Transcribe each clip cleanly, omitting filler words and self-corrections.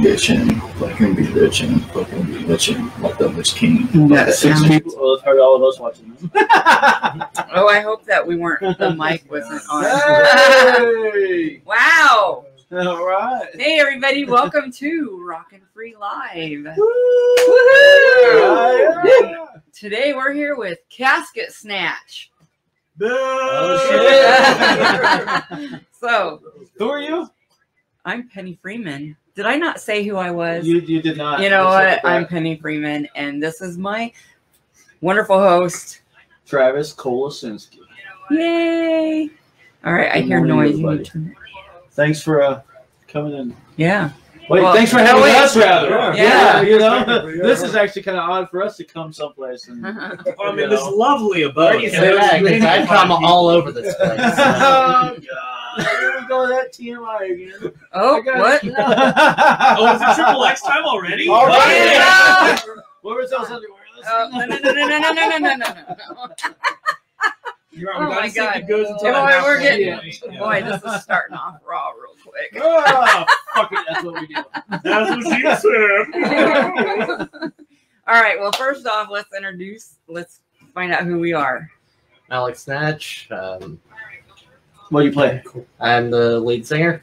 bitching, fucking be bitching, fucking be bitching, like the Witch King. That sounds... people have heard all of us watching them. Oh, I hope that we weren't, the mic wasn't on. Hey! Wow. All right. Hey, everybody, welcome to RocknFree-Live. Yeah. Today we're here with Casket Snatch. Oh, shit. So, Who are you? I'm Penny Freeman. Did I not say who I was? You did not. You know what? I'm Penny Freeman, and this is my wonderful host, Travis Kolasinski. Yay! All right, I Good hear morning, noise. You need everybody. to... Thanks for coming in. Yeah. Wait, Well, thanks for having us, rather. Yeah. You know, this is actually kind of odd for us to come someplace. And, I mean, this is lovely abode. You say that because I've come all over this place. oh, God. Here we go with that TMI again. Oh, what? Oh, is it triple X time already? All right. Yeah. What was those underwear? Oh, no. You're right, Oh we gotta my see God. if it goes until Boy, that we're halfway getting- point. Yeah. Boy, this is starting off raw real quick. Oh, fuck it. That's what we do. That's what she said. All right, well, first off, let's find out who we are. Alex Snatch. What do you play? I'm the lead singer.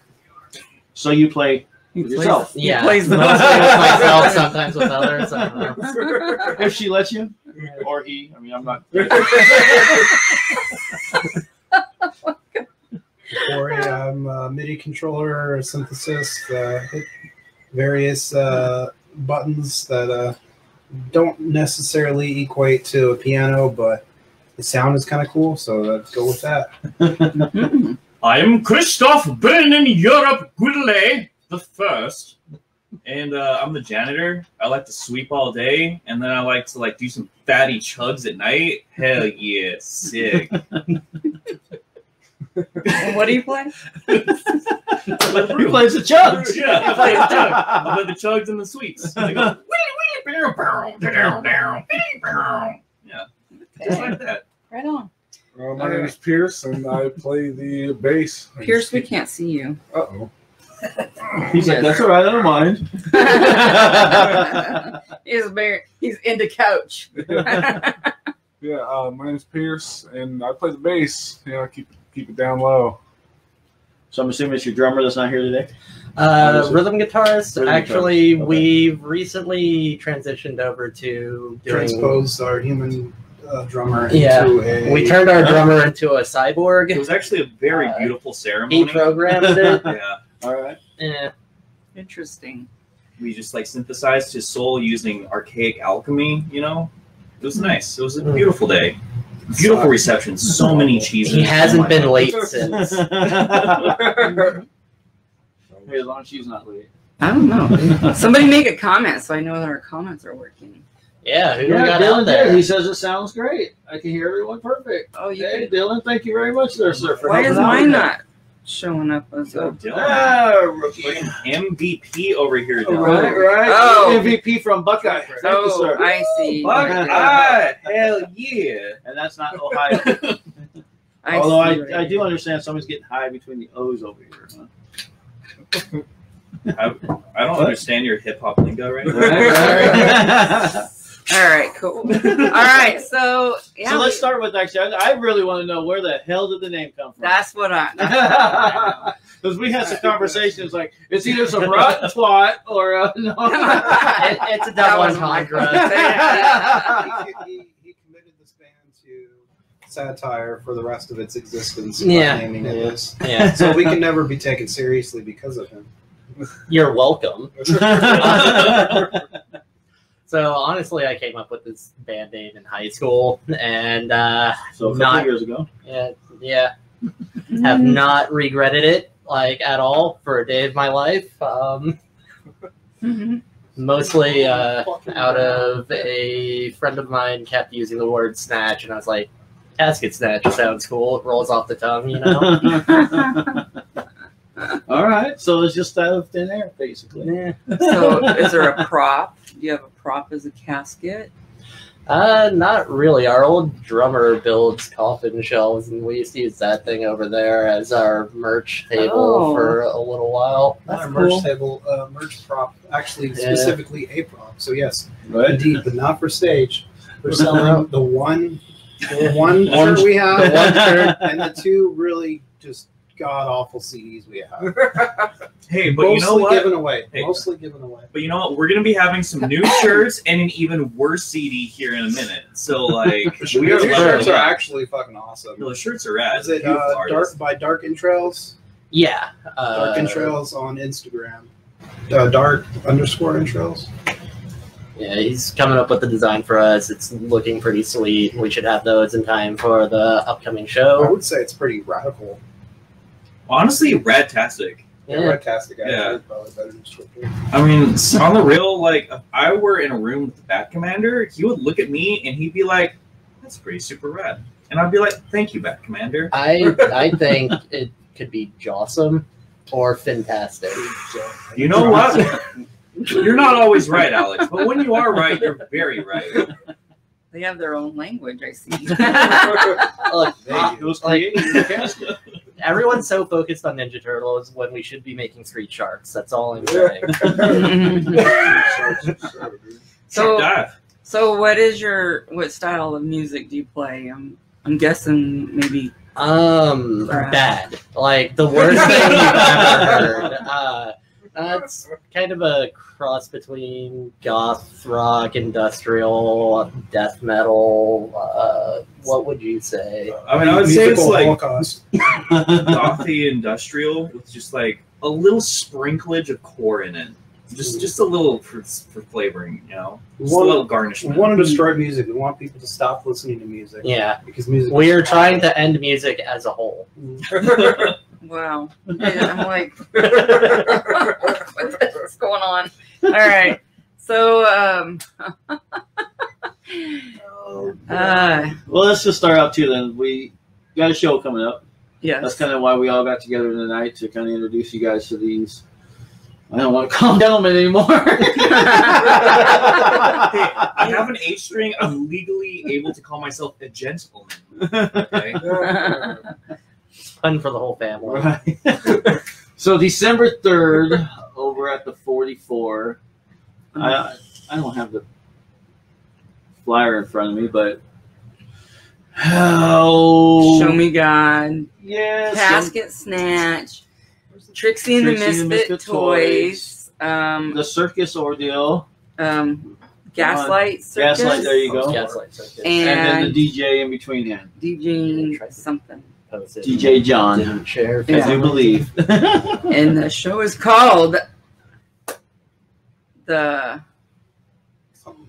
So you play He with yourself. He Yeah, plays the mostly with myself, sometimes with others. I don't know. If she lets you. Or he. I mean, I'm not. Corey, I'm a MIDI controller, a synthesis, hit various buttons that don't necessarily equate to a piano, but the sound is kind of cool, so let's go with that. I'm Christoph Bernin Europe Goudelet the First, and I'm the janitor. I like to sweep all day, and then I like to do some fatty chugs at night. Hell yeah, sick. What do you play? He plays the chugs. Yeah, I play the chugs. I play the chugs and the sweeps. They go, yeah, just like that. Right on. My name is Pierce, and I play the bass. Pierce, we can't see you. Uh-oh. He's like, that's all right, I don't mind. He's into couch. Yeah, my name is Pierce, and I play the bass. You know, keep it down low. So I'm assuming it's your drummer that's not here today? Rhythm guitarist. Rhythm Actually, guitarist. Okay. we've recently transitioned over to doing. Transposed our human drummer Yeah, into a... we turned our drummer into a cyborg. It was actually a very beautiful He ceremony. programmed it. Yeah, All right. Yeah. Interesting. we just synthesized his soul using archaic alchemy. You know, it was nice. It was a beautiful day. Beautiful reception. So many cheeses. He hasn't Oh my been God. late since. Hey, as long as she's not late. I don't know. Somebody make a comment so I know that our comments are working. Yeah, who we Yeah, got Dylan out there? did. He says it sounds great. I can hear everyone perfect. Oh, you Hey, could... Dylan, thank you very much there, sir. For Why is helping out mine with not showing up as a... that. Rookie. MVP over here. Dylan. Right. Oh. MVP from Buckeye. Thank you, Oh, sir. I see. Buckeye, hell yeah! And that's not Ohio. I Although see. I do understand someone's getting high between the O's over here. Huh? I don't understand your hip hop lingo right now. Right. All right, cool. All right, so yeah, So let's start with actually. I really want to know where the hell did the name come from? that's what I. Because we had some conversations like it's either some rotten twat or no. It's a double entendre. He committed this band to satire for the rest of its existence Yeah. by naming it this. Yeah. So we can never be taken seriously because of him. You're welcome. So honestly, I came up with this band name in high school, and So a couple Not- years ago. yeah, have not regretted it at all for a day of my life. Mhm. Mostly out of a friend of mine kept using the word snatch, and I was like, casket snatch sounds cool. It rolls off the tongue, you know. All right. So it's just out of thin air, basically. Yeah. So, is there a prop? Do you have a prop as a casket? Not really. Our old drummer builds coffin shelves, and we used to use that thing over there as our merch table for a little while. Not a merch table, merch prop. Actually, specifically a prop. So yes, Right. indeed, but not for stage. We're selling the one shirt we have, The one shirt. and the two really just god awful CDs we have. Hey, but Mostly you know what? given away. Hey. Mostly given away. But you know what? We're gonna be having some new shirts and an even worse CD here in a minute. So like, The we are shirts leveling are up. actually fucking awesome. No, the shirts are rad. Is it Beautiful Dark artists. by Dark Entrails? Yeah. Dark Entrails on Instagram. Dark_Entrails. Yeah, he's coming up with the design for us. It's looking pretty sweet. We should have those in time for the upcoming I show. would say it's pretty radical. Honestly, radtastic. Yeah. Fantastic. Yeah. Probably better descriptor. I mean, on the real, like, if I were in a room with the Bat Commander, he would look at me and he'd be like, "That's pretty super rad," and I'd be like, "Thank you, Bat Commander." I think it could be Jawsome or Fantastic. You know what? You're not always right, Alex, but when you are right, you're very right. They have their own language, I see. Look, It was like, created in the casket. everyone's so focused on Ninja Turtles when we should be making Street Sharks. That's all I'm saying. So what style of music do you play? I'm guessing maybe Bad. Like the worst thing you've ever heard. That's kind of a cross between goth rock, industrial, death metal. What would you say? I mean, I would say it's Musical like Holocaust. gothy industrial with just like a little sprinklage of core in it. Just a little for flavoring, you know? Just a little We garnishment. want to destroy music. We want people to stop listening to music. Yeah, Because music. we are trying to end music as a whole. wow. I'm like, what's going on? All right. So Well, let's just start out too. Then we got a show coming up. yes. That's kind of why we all got together tonight to kind of introduce you guys to these. I don't want to call them gentlemen anymore. I have an H string. I'm legally able to call myself a gentleman. Okay? Fun for the whole family. Right. So December 3rd, over at the 44. I don't have the flyer in front of me, but Show Me God, Yes. Casket Snatch, Trixie and the Misfit Toys, The Circus Ordeal. Gaslight Circus, Gaslight, there you go. Gaslight Circus. And then and the DJ in between him. DJ something. Posted. DJ John. Didn't share. Yeah. I do believe. And the show is called the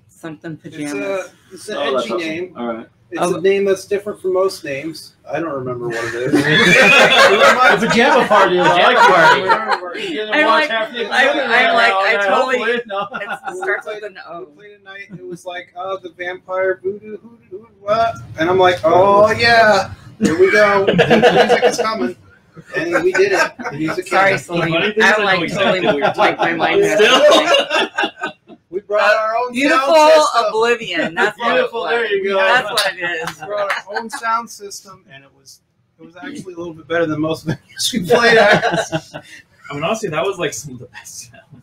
something pajamas. It's an Oh, that's edgy awesome. name. All right. It's a name that's different from most names. I don't remember what it is. A pajama party. Pajama party. I totally. It starts with an O. Late at night, it was like, oh, the vampire voodoo, hoodoo, what? And I'm like, oh yeah, here we go. The music is coming, and we did it. The music Sorry, came. Celine. funny thing is I I know like exactly totally what you're like my talking mind. about. has Still. everything. We brought our own Beautiful sound system. Oblivion. That's what Beautiful, it was. there you go. That's what it is. We brought our own sound system, and it was actually a little bit better than most venues we played at. I mean, honestly, that was like some of the best sound.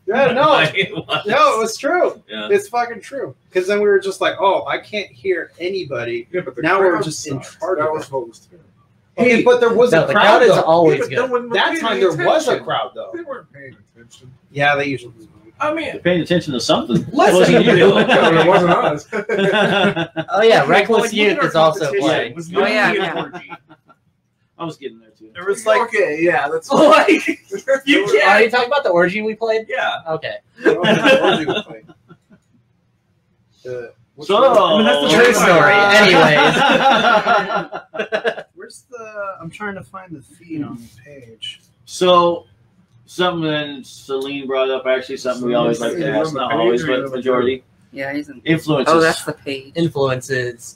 Yeah, no, Like, it was. no, it was true. Yeah. It's fucking true. Because then we were just like, oh, I can't hear anybody. Yeah, but the Now we're crowd just in sucks. charge That of was it. host. Okay, but there was No, a the crowd. crowd is though. always but no good. one was That paying time there was a attention. crowd though. They weren't paying attention. Yeah, they usually. I mean, You're paying attention to something. listen, you know, It wasn't us. Oh yeah, Reckless Like, Youth look at is our also competition. playing. It was Oh, yeah, literally an yeah. orgy. I was getting there too. There was like, Okay, yeah, that's like, you Are you can't. talking about the orgy we played? Yeah. Okay. So, I mean, that's the True story. Anyways. Where's the? I'm trying to find the feed on the page. So, something that Celine brought up, actually, something we always like to ask, not always, but majority. Yeah, he's in. Influences. Oh, that's the page. Influences.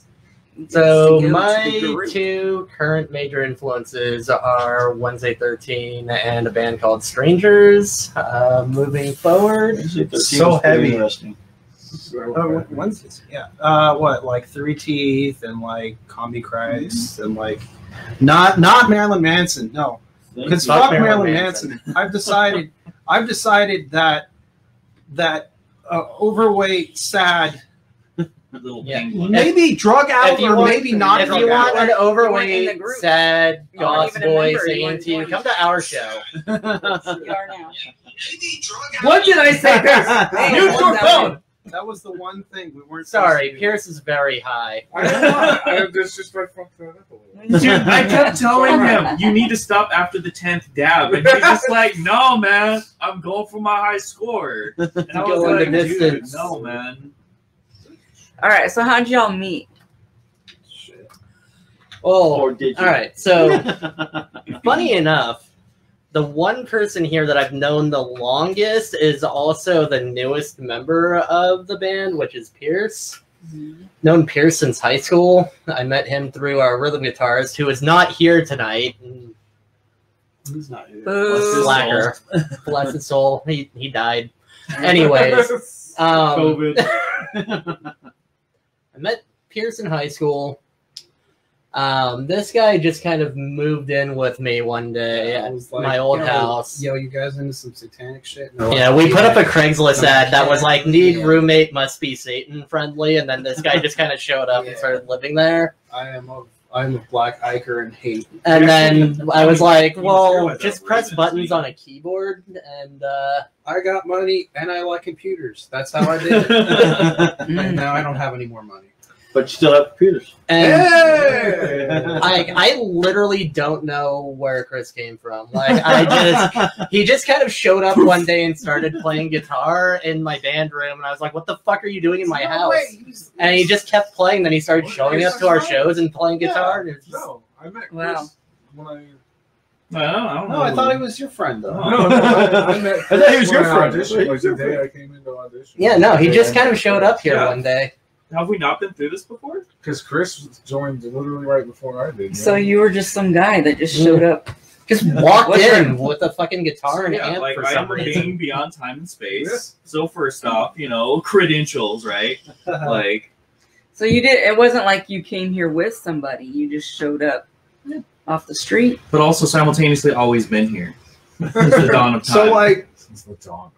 So Go to the my group. two current major influences are Wednesday 13 and a band called Strangers. Moving forward, Actually, 13 So was pretty heavy. Interesting. Wednesdays. Yeah. What, like Three Teeth and like Combi Christ and like not Marilyn Manson. No, because fuck Marilyn Manson. I've decided that overweight, sad, Little Yeah. penguin. maybe drug out or maybe not If drug you want out. an overweight, in the group. sad, You weren't goth even a boy member, you singing weren't to you, joining. come to our show. You are now. What did I say, Pierce? Mute your phone. That was the one thing we weren't. Sorry, supposed to do. Pierce is very high. That's just like fucked that up a little. Dude, I kept telling him, you need to stop after the 10th dab. And he's just like, no, man, I'm going for my high score. And I was Going like, the dude, distance. no, man. All right. So how'd y'all meet? Shit. Oh, Or did you? all right. So, funny enough, the one person here that I've known the longest is also the newest member of the band, which is Pierce. Known Pierce since high school. I met him through our rhythm guitarist, who is not here tonight. He's not here. Boo. Slacker. Bless his soul. He died. Anyways, COVID. I met Pierce in high school. This guy just kind of moved in with me one day I at was like, my old yo, house. Yo, you guys into some satanic shit? And they're Yeah, like, we put up a Craigslist ad that was like, need Yeah. roommate, must be Satan friendly, and then this guy just kind of showed up and Yeah. started living there. I'm a black Iker and hate. And then I was like, You well, realize just that, press right? buttons on a keyboard, and I got money and I like computers. That's how I did it. And now I don't have any more money. But you still have computers. Hey! I literally don't know where Chris came from. Like he just kind of showed up one day and started playing guitar in my band room, and I was like, "What the fuck are you doing in my house?" And he just kept playing. Then he started showing up to our shows and playing guitar. And it was just, No, I met Chris Wow. when I. I don't know. No, I thought he was your friend though. No, I met I thought he was Chris your when I friend. auditioned, like the day I came into audition. yeah, no, he just kind of showed up here Yeah. one day. Have we not been through this before? Because Chris joined literally right before I did. So you were just some guy that just showed up. Just walked What's in with a fucking guitar and Yeah, amp like for I some am reason. being beyond time and space. Yeah. So first off, credentials, right? Like, So you did. It wasn't like you came here with somebody. You just showed up off the street. but also simultaneously always been here since the dawn of time. So like, Since the dawn.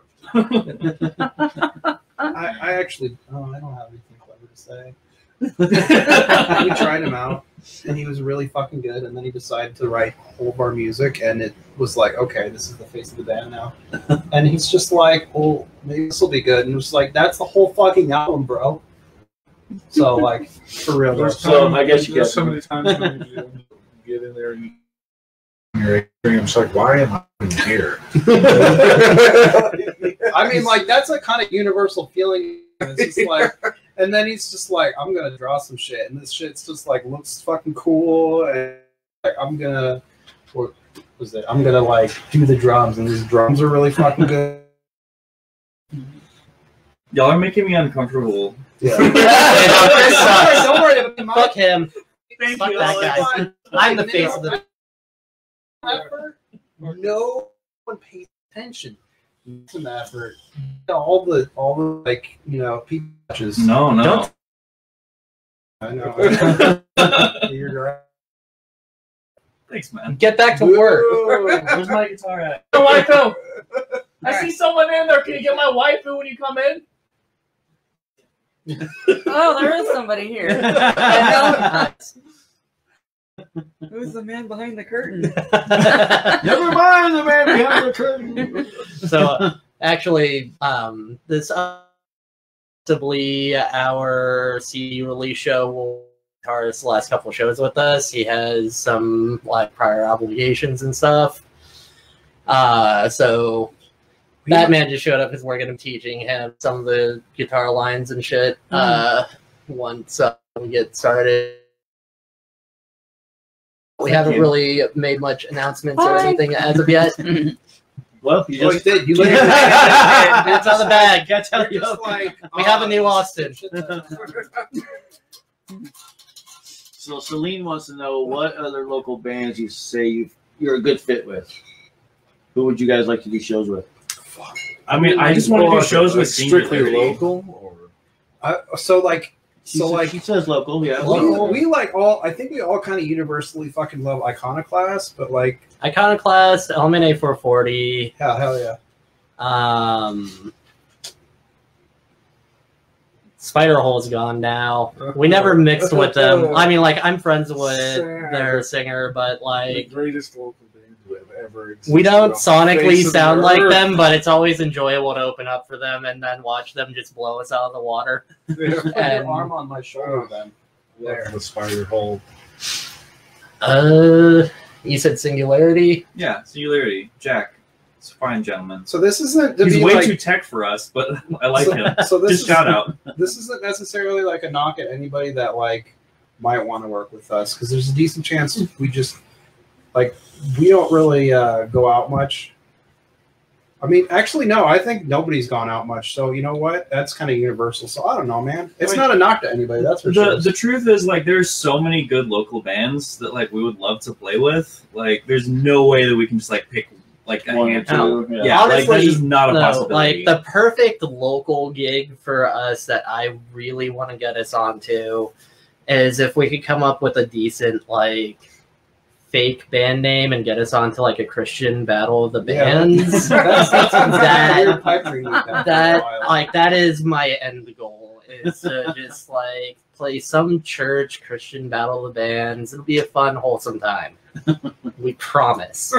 I actually, I don't have anything clever to say. We tried him out, and he was really fucking good. And then he decided to write all of our music, and it was like, okay, this is the face of the band now. And he's just like, well, maybe this will be good. And it was like, that's the whole fucking album, bro. So like, for real. There's So, I guess you there's get- so many times when you get in there and you're just like, why am I even here? I mean, like, that's a kind of universal feeling. It's just like, and then he's just like, I'm gonna draw some shit, and this shit's just like looks fucking cool, and like I'm gonna, what was it? I'm gonna like do the drums, and these drums are really fucking good. Y'all are making me uncomfortable. Yeah. Chris sucks. Don't worry about it. Fuck him. Thank Fuck you. that guy. I'm the face of the. No one pays attention. Some effort. All the like people touches. No. Don't- I know. You're right. Thanks, man. Get back to work. Where's my guitar at? My waifu. I Alright. see someone in there. Can you get my waifu when you come in? Oh, there is somebody here. Who's the man behind the curtain? Never mind the man behind the curtain. So actually, this possibly our CD release show will guitarist the last couple of shows with us. He has some like prior obligations and stuff. So that man just showed up because we're gonna be teaching him some of the guitar lines and shit. Once we get started. We Thank haven't you. really made much announcements or Hi. anything as of yet. Well, you Oh, you just did. You It's on the bag. Can't tell you. just like We have a new Austin. so Celine wants to know what other local bands you say you're a good fit with. Who would you guys like to do shows with? I mean, I just want to do shows with strictly Singularity. local. Or He says local, yeah. we like all. I think we all kind of universally fucking love Iconoclast, but like Iconoclast, Element A440. hell yeah. Spiderhole's gone now. We never mixed with them. I mean, like, I'm friends with their singer, but The like, greatest local band who have ever existed. we don't on the sonically face of the sound like earth. them, but it's always enjoyable to open up for them and then watch them just blow us out of the water. Put And- your arm on my shoulder, then. Love the spider hole. You said Singularity? Yeah, Singularity. Jack. It's a fine gentleman. So this isn't to He's be way like, too tech for us, but I like him. So this Just is, shout out. This isn't necessarily like a knock at anybody that like might want to work with us, because there's a decent chance we just like we don't really go out much. I mean, actually, no. I think nobody's gone out much. So you know what? That's kind of universal. So I don't know, man. It's not a knock to anybody. That's for sure. The truth is, like, there's so many good local bands that like we would love to play with. Like, there's no way that we can just like pick like a One or handful. two. Yeah, Honestly, like, that's just not a No, possibility. like the perfect local gig for us that I really want to get us onto is if we could come up with a decent like fake band name and get us onto like a Christian battle of the bands. That's That- weird pipe dream we've had for a that while. like that is my end goal, is to just like play some church Christian battle of the bands. It'll be a fun, wholesome time. We promise.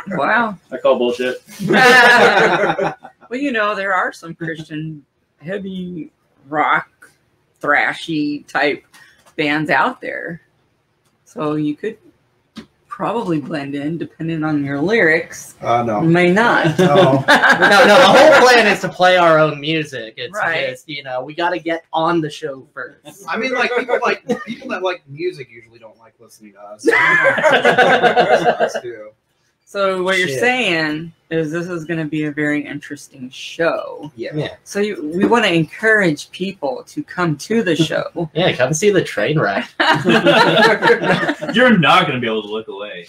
Wow. I call bullshit. Well, you know, there are some Christian heavy rock, thrashy type bands out there. So you could probably blend in depending on your lyrics. No. May not. No. No, the whole plan is to play our own music. It's Right. just, you know, we got to get on the show first. I mean, like people that like music usually don't like listening to us. Us too. So what you're Shit. saying is this is going to be a very interesting show. Yeah. So we want to encourage people to come to the show. Yeah, come see the train wreck. You're not gonna be able to look away.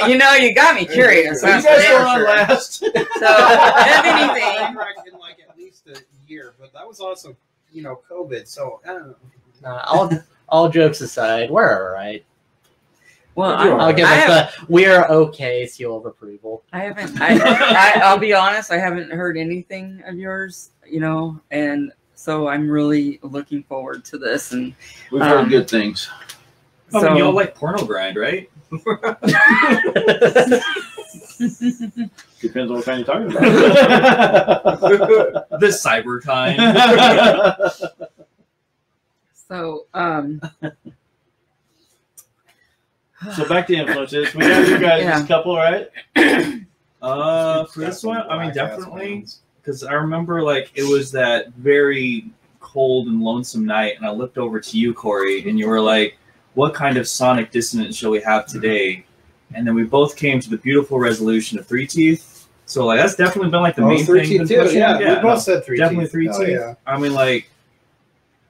You know, you got me curious. You That's guys for were on sure. last. So, if anything, In like at least a year, but that was also, you know, COVID. So I don't know. All jokes aside, we're all right. well, I'll give us the we're okay seal of approval. I haven't. I'll be honest. I haven't heard anything of yours. You know, and so I'm really looking forward to this. And We've heard good things. I so mean, y'all like porno grind, right? Depends on what kind you're talking about. This cyber kind. so So back to influences. We got you guys Yeah. this couple, right? For this one, I mean, definitely, because I remember like it was that very cold and lonesome night, and I looked over to you, Corey, and you were like, "What kind of sonic dissonance shall we have today?" And then we both came to the beautiful resolution of Three Teeth. So like that's definitely been like the main Three thing. Teeth been too. pushing. Yeah, we both no, said Three definitely Teeth. Three Oh, Teeth. yeah. I mean, like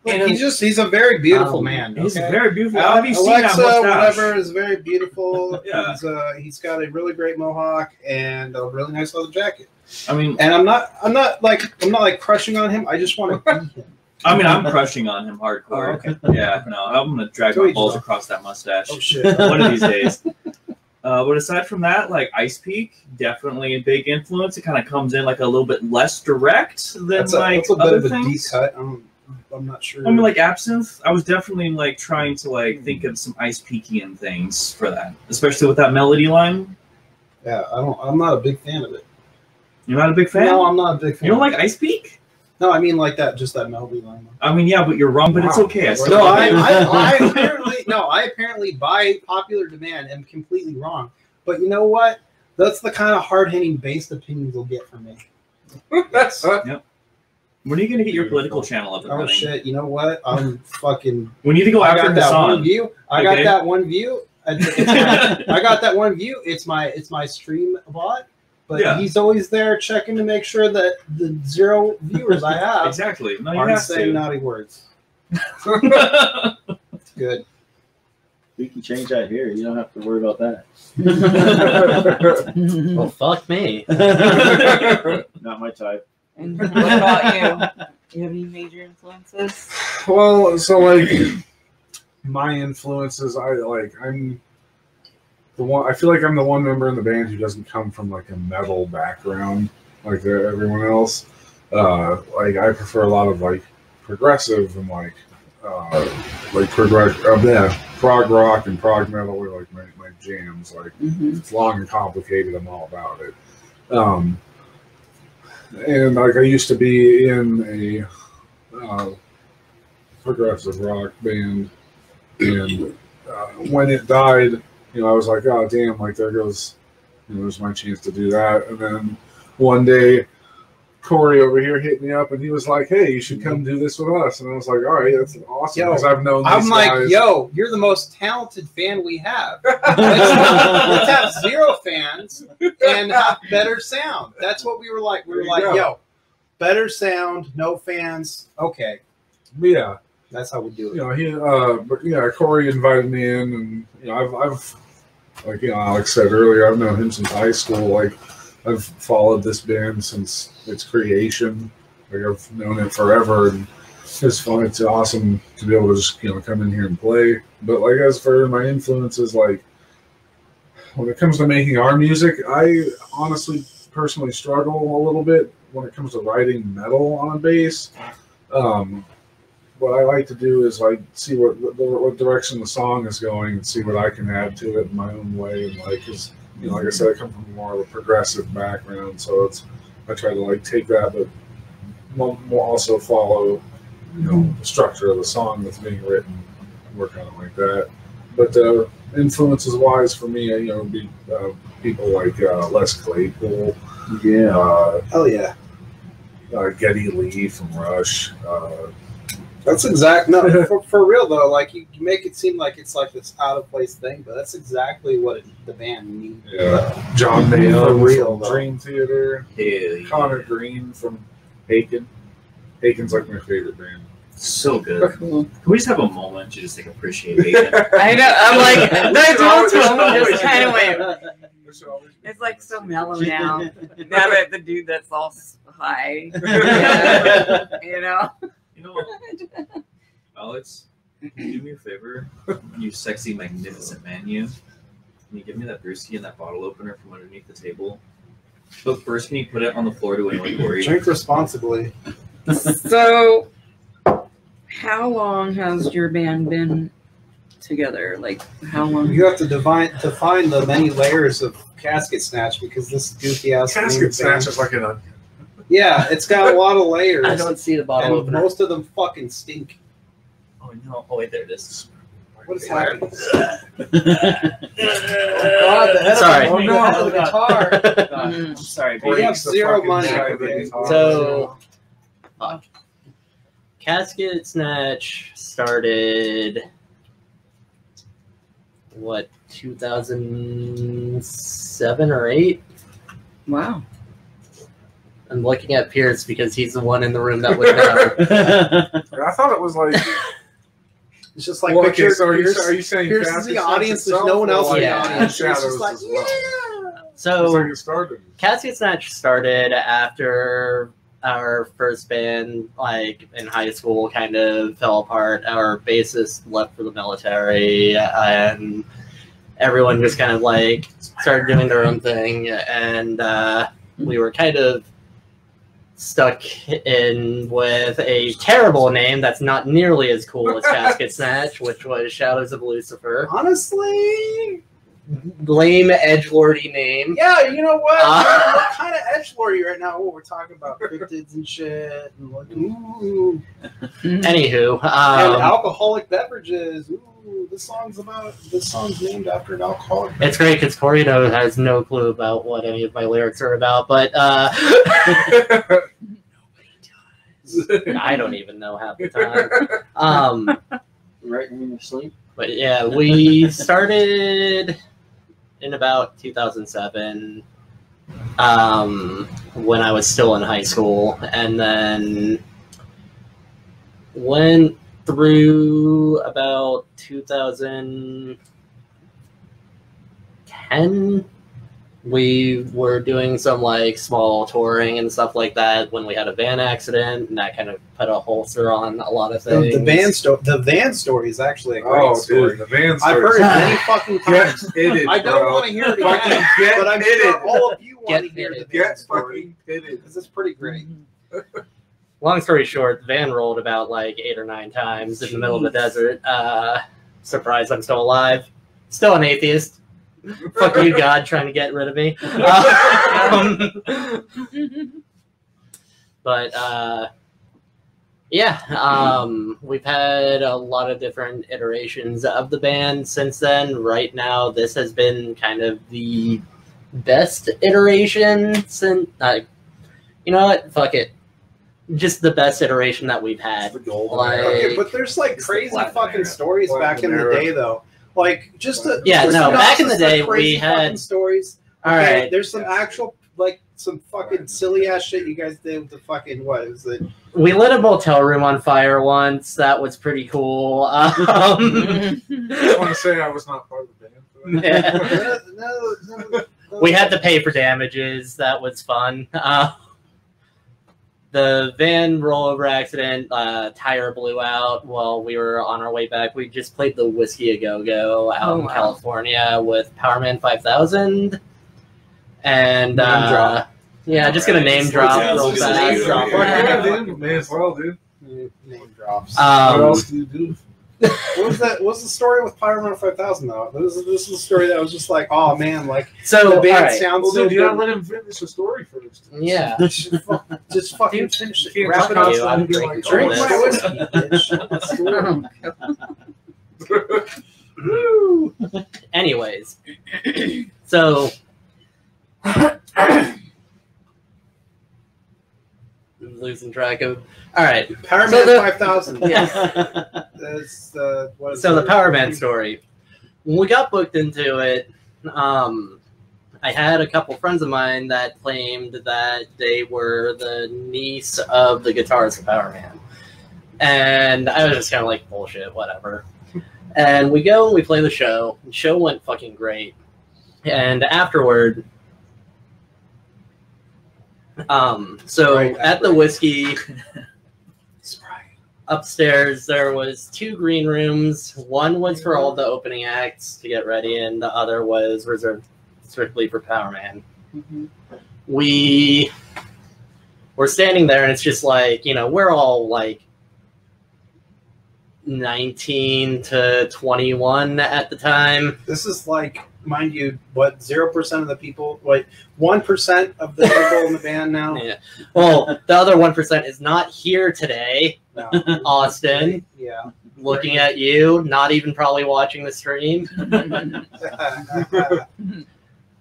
Look, he's a very beautiful man. he's okay? very beautiful. Have you seen that Alexa, mustache? whatever, is very beautiful. Yeah. He's got a really great mohawk and a really nice leather jacket. I mean, And I'm not like crushing on him. I just want to be him. I'm crushing on him hardcore. Oh, okay. Yeah, no, I'm gonna drag To my each balls his own. across that mustache. Oh shit! One of these days. But aside from that, like Ice Peak, definitely a big influence. It kind of comes in like a little bit less direct than That's like a bit other of a deep things. cut. I'm not sure. I mean, like Absinthe, I was definitely like trying to like think of some Ice Peakian things for that, especially with that melody line. yeah, I'm not a big fan of it. You're not a big fan? No, I'm not a big fan. You don't of like it. Ice Peak? No, I mean like that, just that melody line. I mean, yeah, but you're wrong. But it's Wow. okay. I still No, love I it. apparently by popular demand am completely wrong. But you know what? That's the kind of hard-hitting based opinions you'll get from me. Yes. When are you gonna get your political channel up and Oh running? shit! You know what? I'm fucking. We need to go I after got that one Hassan. view. I Okay. got that one view. I got that one view. It's my stream bot. But Yeah. he's always there checking to make sure that the 0 viewers I have Exactly. No, you aren't have saying to. naughty words. It's good. We can change that here. You don't have to worry about that. Well, fuck me. Not my type. And what about you? You have any major influences? Well, so like my influences, I'm the one. I feel like I'm the one member in the band who doesn't come from like a metal background like everyone else. Like I prefer a lot of like progressive and prog rock and prog metal are like my jams. Like if it's long and complicated, I'm all about it. And like I used to be in a progressive rock band, and when it died, I was like, oh damn, like there goes, there's my chance to do that. And then one day, Corey over here hit me up, and he was like, hey, you should come do this with us. And I was like, all right, that's awesome, because I've known these guys. Yo, you're the most talented fan we have. Let's have 0 fans and have better sound. That's what we were like. We were like, yo, better sound, no fans. Okay. Yeah. That's how we do it. Corey invited me in, and I've like Alex said earlier, I've known him since high school. Like I've followed this band since its creation. Like I've known it forever, and it's fun. It's awesome to be able to just come in here and play. But like as for my influences, like when it comes to making our music, I honestly personally struggle a little bit when it comes to writing metal on a bass. What I like to do is like see what direction the song is going and see what I can add to it in my own way. And like, cause like I said, I come from more of a progressive background, so I try to like take that, but will also follow the structure of the song that's being written and work on it like that. But influences wise for me, would be people like Les Claypool. Yeah. Hell yeah. Geddy Lee from Rush. That's for real though. Like you make it seem like it's like this out of place thing, but that's exactly what the band needs. Yeah, John Mayo for real from Dream Theater. Yeah. Connor Green from Haken. Haken's like my favorite band. So good. Can we just have a moment to just like appreciate Haken? I know. I'm like, that always- just kind of went. There's always- It's like so mellow now. Now that the dude that's all high, you know. You know what, Alex, can you do me a favor? You sexy, magnificent man, you. Can you give me that brewski and that bottle opener from underneath the table? But first, can you put it on the floor to annoy Corey? Drink responsibly. So, how long has your band been together? Like, how long? You have to define the many layers of Casket Snatch, because this goofy ass Casket Snatch is like an onion. Yeah, it's got a lot of layers. I don't see the bottle and opener. most of them fucking stink. Oh, no. Oh, wait, there it is. What is happening? Sorry. Oh, no, the guitar. I'm sorry, We baby. have 0 money. So, Casket Snatch started, 2007 or 8? Wow. I'm looking at Pierce because he's the one in the room that would know. I thought it was like. It's just like Well, picture. okay, so are Pierce, you saying Pierce is Casket the Snatch audience. There's itself, no one else or in the Yeah. audience. Pierce Shadows is like, as well? yeah. That's So, how you started. Casket Snatch started after our first band, like in high school, kind of fell apart. Our bassist left for the military, and everyone just kind of like started doing their own thing, and we were kind of stuck in with a terrible name that's not nearly as cool as Casket Snatch, which was Shadows of Lucifer. Honestly, Lame edgelordy name. yeah. You know what? We're kind of edgelordy right now. We're talking about cryptids and shit, and like, ooh, Anywho, and alcoholic beverages. Ooh, this song's named after an alcoholic. it's great because Corey has no clue about what any of my lyrics are about, but I don't even know half the time. Right in your sleep. But yeah, we started in about 2007 when I was still in high school, and then went through about 2010 we were doing some like small touring and stuff like that when we had a van accident, and that kind of put a holster on a lot of things. The van story is actually a great story. Dude, the van I've story. heard it many fucking times. Pitted, I don't bro. want to hear it Fucking again, get but I'm pitted. sure all of you want to Get hear the van Get story fucking pitted. because it's pretty great. Long story short, the van rolled about like 8 or 9 times in the middle of the desert. Surprised I'm still alive. Still an atheist. Fuck you, God, trying to get rid of me. But yeah, we've had a lot of different iterations of the band since then. Right now, this has been kind of the best iteration since. You know what? Fuck it. Just the best iteration that we've had. Okay, but there's like crazy fucking stories back in the day, though. Like just the back in the day we fucking had stories. All Okay, right, there's some actual like some fucking silly ass shit you guys did with the fucking what is it? we lit a motel room on fire once. That was pretty cool. I just want to say I was not part of the band. Yeah. No, We had to pay for damages. That was fun. The van rollover accident, tire blew out while we were on our way back. We just played the Whiskey A Go Go out in California with Powerman 5000. And yeah, just gonna name drop real fast. Yeah, dude. May as well, dude. name drops. What else do you do? What was that? What's the story with Pyro 5000 though? This is the story that was just like, oh man, like So the band all right. sounds Well, so dude, you gotta good. let him finish the story first. Yeah. Just fucking finish it. Can't Wrap it just up. you. I'm be drinking like, Drink this. my whiskey, bitch. Oh, Anyways, so I'm losing track of. All right. Power So Man the- 5000. Yeah. That's what is So the it? Power Man story. When we got booked into it, I had a couple friends of mine that claimed that they were the niece of the guitarist for Power Man. And I was just kind of like, bullshit, whatever. And we go and we play the show. The show went fucking great. And afterward, so Right, at the Whiskey, upstairs there was 2 green rooms. One was for all the opening acts to get ready, and the other was reserved strictly for Power Man. We were standing there, and it's just like, you know, we're all like 19 to 21 at the time. This is like, mind you, what 0% of the people, like 1% of the people in the band now. Yeah. Well, the other 1% is not here today. No. Austin, Yeah. looking at you, not even probably watching the stream.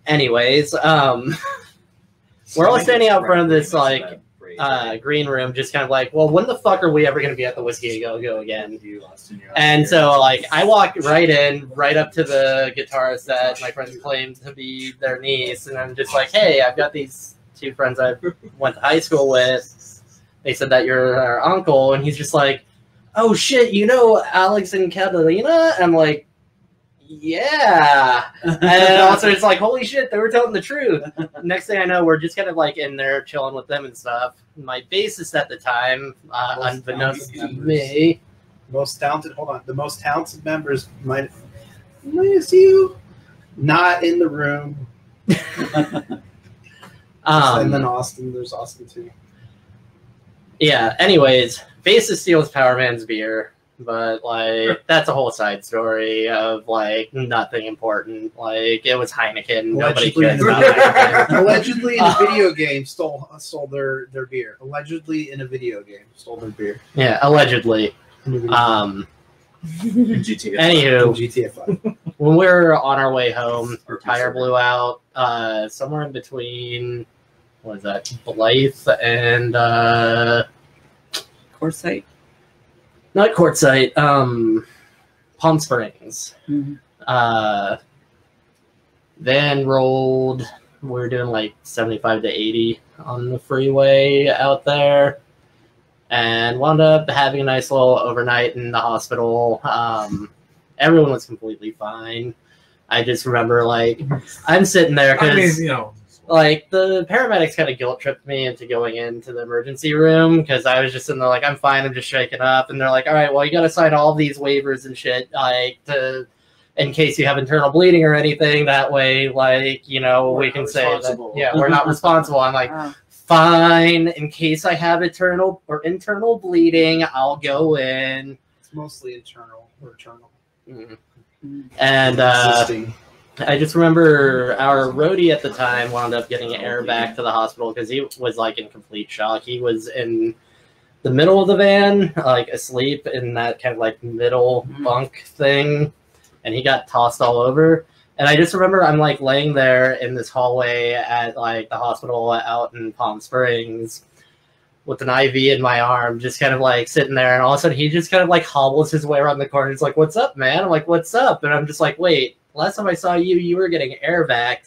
Anyways, we're all standing out front of this like green room, just kind of like, well, when the fuck are we ever going to be at the Whiskey A Go Go again? And so, like, I walked right in, right up to the guitarist that my friends claimed to be their niece, and I'm just like, hey, I've got these 2 friends I went to high school with. They said that you're our uncle, and he's just like, oh shit, you know Alex and Catalina? And I'm like, yeah. And also it's like, holy shit, they were telling the truth. Next thing I know, we're just kind of like in there chilling with them and stuff. My bassist at the time, unbeknownst to me, The most talented members minus you, not in the room. And then Austin, there's Austin too. Yeah, anyways, bassist steals Power Man's beer, but, like, that's a whole side story of, like, nothing important. Like, it was Heineken. Nobody cares about Heineken. Allegedly in a video game stole their beer. Allegedly in a video game stole their beer. Yeah, allegedly. GTA. Anywho, GTA 5. when we were on our way home, our tire blew out somewhere in between, what is that, Blythe and, Quartzite. not Quartzite, Palm Springs. Van rolled, we were doing like 75 to 80 on the freeway out there, and wound up having a nice little overnight in the hospital. Everyone was completely fine. I just remember, like, I'm sitting there I mean, because, you know, like, the paramedics kind of guilt-tripped me into going into the emergency room because I was just in there like, I'm fine, I'm just shaking up. And they're like, all right, well, you got to sign all these waivers and shit, like, in case you have internal bleeding or anything. That way, like, you know, we can say that, yeah, we're not responsible. I'm like, fine, in case I have internal bleeding, I'll go in. It's mostly internal or eternal. And I just remember our roadie at the time wound up getting air back to the hospital because he was like in complete shock. He was in the middle of the van, like asleep in that kind of like middle bunk thing, and he got tossed all over. And I just remember I'm like laying there in this hallway at like the hospital out in Palm Springs with an IV in my arm, just kind of like sitting there, and all of a sudden he just kind of like hobbles his way around the corner. He's like, "What's up, man?" I'm like, "What's up?" And I'm just like, "Wait, last time I saw you, you were getting air vac.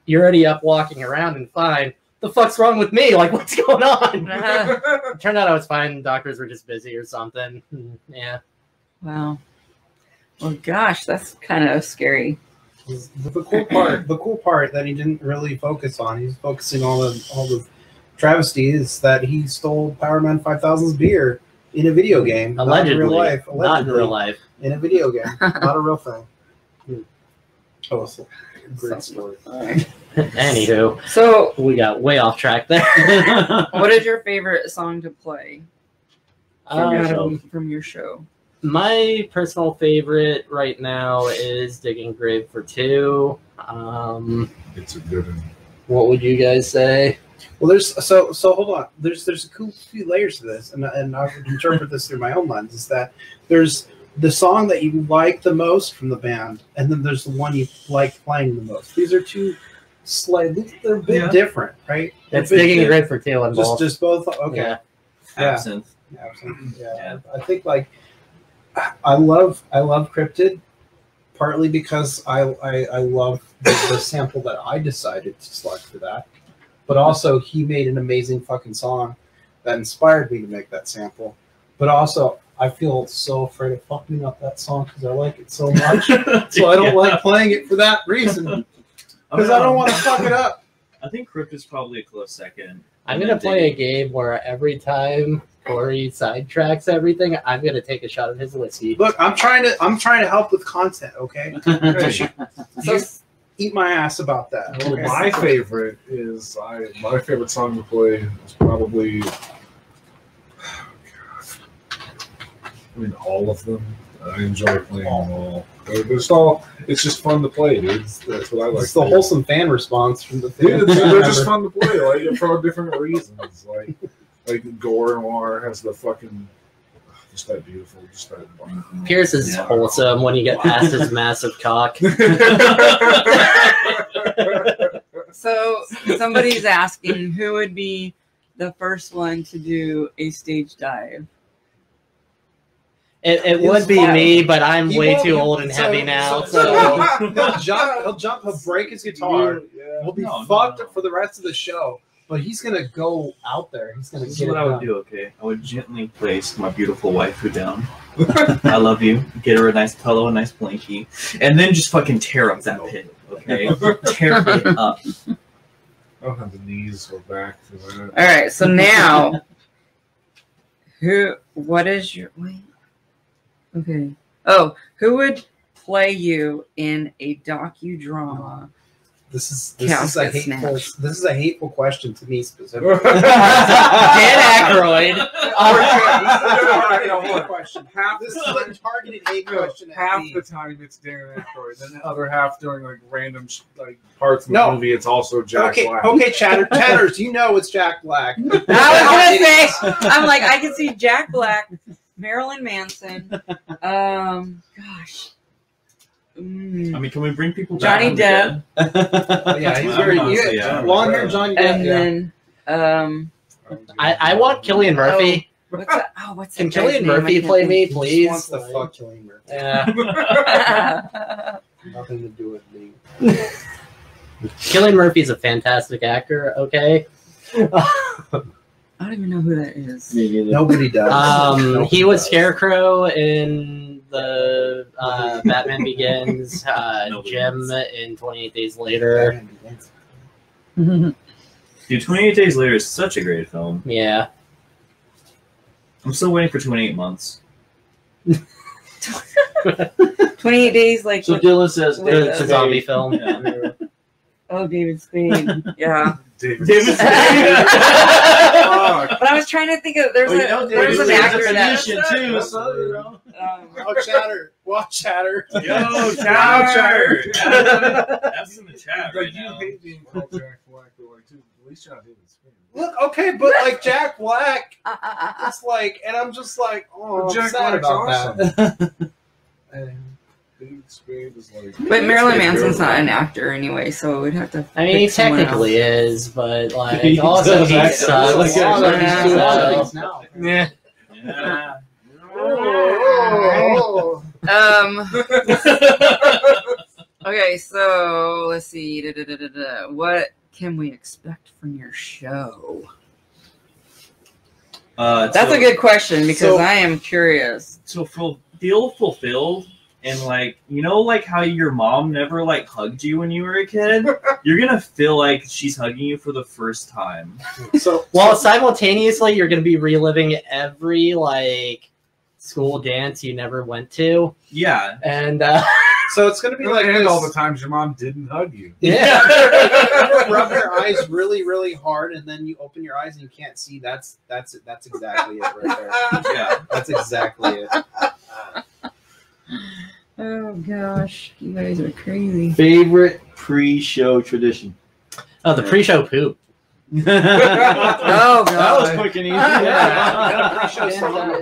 You're already up walking around and fine. The fuck's wrong with me? Like, what's going on?" It turned out I was fine. Doctors were just busy or something. Yeah. Wow. Well, gosh, that's kind of scary. The cool part that he didn't really focus on, he's focusing on all the travesty, is that he stole Powerman 5000's beer in a video game. Allegedly. Not in real life. Not in real life. In a video game. Not a real thing. Oh, it's a great story. Anywho, So, we got way off track there. what is your favorite song to play from your show? My personal favorite right now is Digging Grave for Two. it's a good one. What would you guys say? Well, there's so hold on. There's a cool few layers to this, and I would interpret this through my own lens. Is that there's the song that you like the most from the band, and then there's the one you like playing the most. These are two slightly, they're a bit different, right? It's Digging Grave for Two and both. Just both. Okay. Yeah. Absinthe. Yeah. I think like I love Cryptid, partly because I love the sample that I decided to select for that. But also, he made an amazing fucking song that inspired me to make that sample. But also, I feel so afraid of fucking up that song because I like it so much. So I don't like playing it for that reason. Because I don't want to fuck it up. I think Crypt is probably a close second. I'm going to play a game where every time Corey sidetracks everything, I'm going to take a shot of his whiskey. Look, I'm trying to help with content, okay? So, eat my ass about that. Well, Okay? my favorite is my favorite song to play is probably all of them. I enjoy playing them all. It's just fun to play, dude. That's what I like. It's the wholesome fan response from the Dude, fan. they're just fun to play, like for different reasons. Like Gore Noir has the fucking just that beautiful, just that. Pierce is wholesome when you get past his massive cock. So, somebody's asking who would be the first one to do a stage dive? It would be me, but I'm way too old and heavy now. So He'll jump, he'll break his guitar. We'll be fucked for the rest of the show. But he's gonna go out there. He's gonna This get is what it I would done. do, okay? I would gently place my beautiful waifu down. I love you. Get her a nice pillow, a nice blankie. And then just fucking tear up that pit, okay? Tear it up. I don't have the knees or back for that. All right, so now, what is your, wait, okay. Oh, who would play you in a docudrama? This is Casket a hateful question to me specifically. Dan Aykroyd. This is a targeted hate question. Half the time it's Dan Aykroyd, then the other half during like random parts of the movie, it's also Jack Black. Okay, chatters, you know it's Jack Black. I was gonna say, I'm like, I can see Jack Black, Marilyn Manson, gosh. I mean, can we bring people Johnny back? Depp. Yeah, he's very long hair Johnny Depp. And then, I want Cillian Murphy. What's Can that guy's Cillian name? Murphy play me, He please? wants to fuck Cillian Murphy. Yeah. Nothing to do with me. Cillian Murphy's a fantastic actor, okay? I don't even know who that is. Nobody does. He was Scarecrow in the Batman Begins, Jim in 28 Days Later. Dude, 28 Days Later is such a great film. Yeah. I'm still waiting for 28 months. 28 days, like So Dylan says with It's a zombie film. Yeah. oh, David Spade. Yeah. David. David But I was trying to think of there's there's an actor that too. So, you know. Watch Chatter. Yo, Chatter! That's in the chat right Like, you now. hate being called Jack Black, but like, dude, at least you're not David Spade. Look, okay, but like Jack Black, it's like, and I'm just like, oh, I'm Jack sad Black's about that. David Spade is like. But Marilyn Manson's not an actor anyway, so we'd have to. I mean, he pick someone technically else. is, but like He also does he act- sucks. look at- So- he's doing other things now. Yeah. Yeah. Oh. Okay, so let's see. What can we expect from your show? That's a good question because I am curious. So feel fulfilled and like, you know, like how your mom never like hugged you when you were a kid? You're gonna feel like she's hugging you for the first time. So, Well, simultaneously, you're going to be reliving every like school dance you never went to, Yeah. and so it's gonna be like and all the this. times your mom didn't hug you. yeah. You rub your eyes really, really hard, and then you open your eyes and you can't see. That's exactly it right there. Yeah. That's exactly it. Oh gosh, you guys are crazy. Favorite pre-show tradition. Oh, the pre-show poop. Oh That was god. quick and easy. Yeah, Yeah. you got a pre-show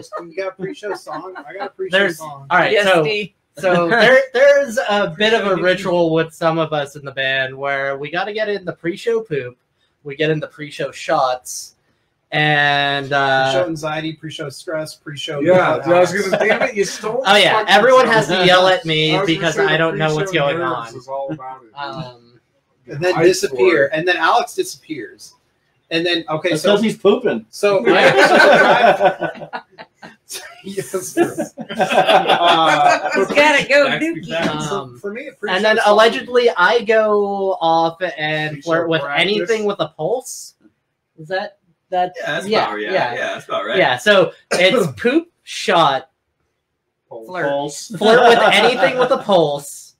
song. You got a pre-show song. I got a pre-show There's song. all right. Yes, So D. So there's a bit of a ritual with some of us in the band where we got to get in the pre-show poop, we get in the pre-show shots, and Pre-show anxiety, pre-show stress, pre-show. Yeah, I was gonna. Damn it, you stole. oh yeah, fucking everyone song. has to yell at I me was gonna because say the I don't know what's pre-show going nerves on. is all about it. and then Hype disappear, for it. and then Alex disappears, and then okay, That's so because he's pooping. so yes. He's gotta go, Facts be Dookie. facts. For me, a pre-show And then song- allegedly I go off and Pre-show flirt with practice. anything with a pulse. Is that Yeah, that's about right. Yeah, that's about right. Yeah, so it's poop shot, Flirt. flirt with anything with a pulse,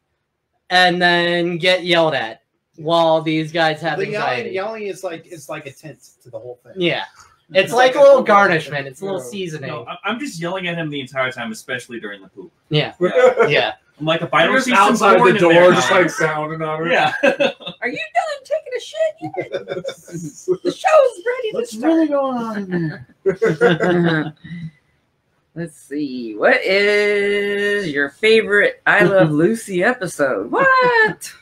and then get yelled at while these guys have the anxiety. yelling is like a tint to the whole thing. Yeah. It's like a little garnishment. It's a little seasoning. No, I'm just yelling at him the entire time, especially during the poop. Yeah. Yeah. Yeah. I'm like, if I You're don't just see some outside porn the in door, there, just like sounding on her. yeah. Are you done taking a shit yet? The show's ready to What's start. really going on in there? Let's see. What is your favorite I Love Lucy episode? What?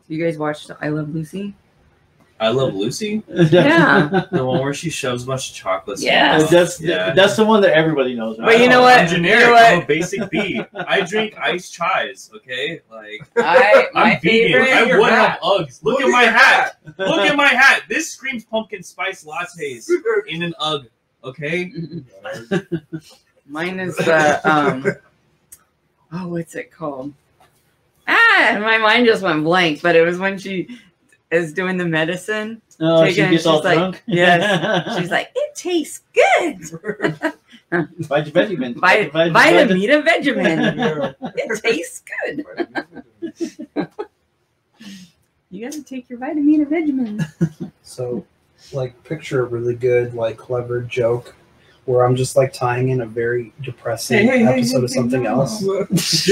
You guys watched I Love Lucy? I Love Lucy, Yeah. the one where she shoves a bunch of chocolates. Yes. That's the one that everybody knows. But you know what? I'm generic. You know what? I'm a basic B. I drink iced chais. Okay, like My I'm vegan. favorite. I would have Uggs. Look at my hat. Look at my hat. This screams pumpkin spice lattes in an Ugg. Okay. Mine is the oh, what's it called? My mind just went blank. But it was when she is doing the medicine. Oh, she Taking- gets all she's like, drunk. yes. She's like, it tastes good. Vitamin. Vitamina Vegemin. It tastes good. You gotta take your Vitamina Vegemin. So, like, picture a really good, like, clever joke where I'm just like tying in a very depressing episode of something else. You're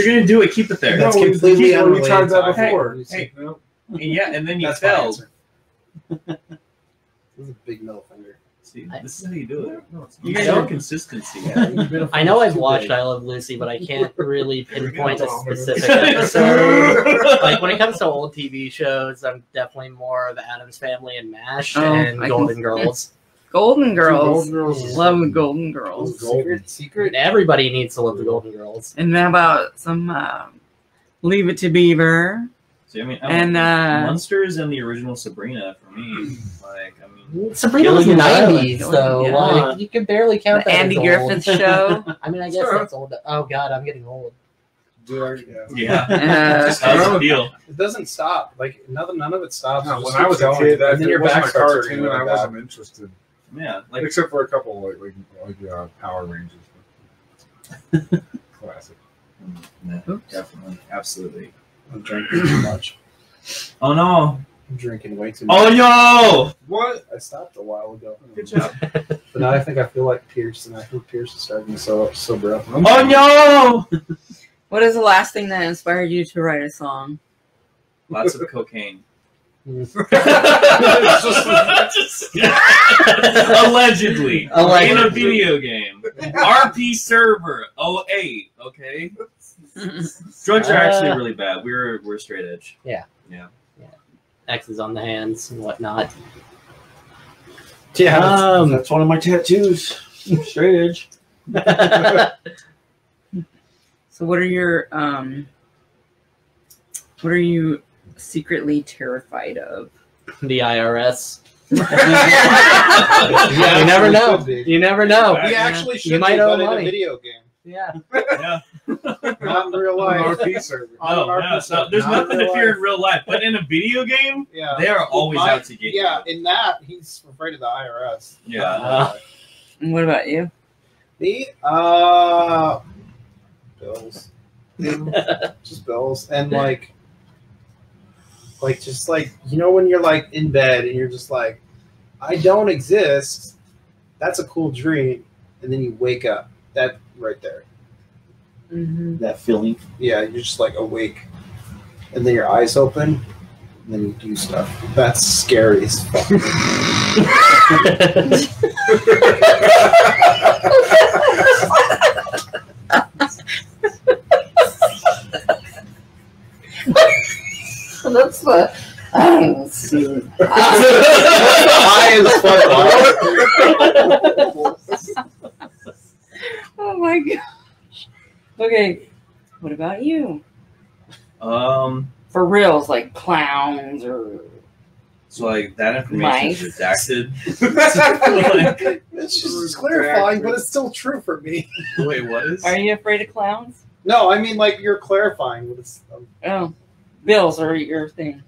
gonna do it. Keep it there. That's No, completely we unrelated. tried that to before. Hey. No. Yeah, and then you That's my failed. answer. This is a big middle finger. See, this is how you do it. You I guys know. are consistency. I know I've watched I Love Lucy, but I can't really pinpoint a specific episode. Like when it comes to old TV shows, I'm definitely more of Addams Family and MASH and I Golden can- Girls. Golden Girls. Golden Girls. Love the Golden Girls. Secret. Everybody needs to love the Golden Girls. And how about some Leave It to Beaver? See, I mean, And Monsters and the original Sabrina for me. Like, I mean, Sabrina's Killing the 90s, Island. though. Yeah. Like, you can barely count the that Andy as Griffith old. Show. I mean, I guess Sure. that's old. Oh, God, I'm getting old. Yeah. yeah, Uh, that's the deal. It doesn't stop. Like none of it stops. No, It just when I was keeps a going. kid, that and then it your wasn't back a starts cartoon, hurting I really wasn't bad. interested. Yeah, like Except for a couple like Power Rangers. Classic. yeah, definitely, absolutely. I'm drinking too much. Oh no! I'm drinking way too much. Oh no! What? I stopped a while ago. Good job. But now I think I feel like Pierce, and I think Pierce is starting to sober up. Oh no! what is the last thing that inspired you to write a song? Lots of cocaine. Allegedly. In a video game. RP server 08, okay? Drugs are actually really bad. We're straight edge. Yeah. Yeah. X's on the hands and whatnot. Yeah, that's one of my tattoos. Straight edge. So what are you secretly terrified of? The IRS. Yeah, You never we know. should be. You never know. We actually should You might be, owe but in a money. video game. Yeah. Yeah. Not in real On life. RP server. On an No, RP no, server, there's not nothing in to real fear life. in real life, but in a video game, Yeah. they are always out to get you. Yeah, in that, he's afraid of the IRS. Yeah. And what about you? Me? Bills. Just bills. And just like, you know, when you're like in bed and you're just like, I don't exist. That's a cool dream. And then you wake up. That right there. Mm-hmm. That feeling. Yeah, you're just like awake. And then your eyes open. And then you do stuff. That's scary as fuck. That's the High as fuck. Oh my gosh. Okay. What about you? For reals, like clowns or So like that information is Mice. redacted. Like, It's just clarifying, but it's still true for me. wait, what is? are you afraid of clowns? No, I mean like you're clarifying, but it's Oh. Bills are your thing.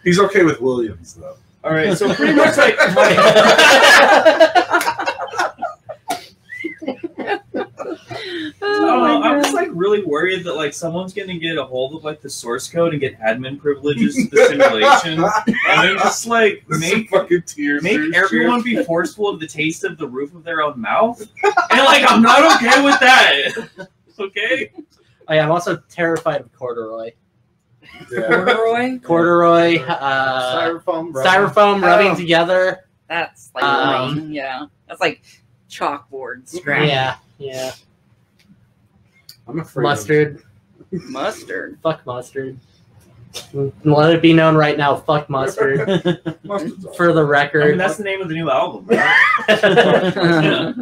He's okay with Williams though. All right, so pretty much like my. I don't know. I'm just like really worried that like someone's gonna get a hold of like the source code and get admin privileges to the simulation, and then just like make fucking tears. everyone be forceful of the taste of the roof of their own mouth, and like I'm not okay with that. Okay. Oh, yeah, I'm also terrified of corduroy. Corduroy? Corduroy, styrofoam rubbing Oh. together. That's like lame, yeah. That's like chalkboard scratch. Yeah. I'm afraid. Mustard. Mustard. Fuck mustard. Let it be known right now, fuck mustard. Mustard's all For the I mean, record. that's the name of the new album, right? Yeah.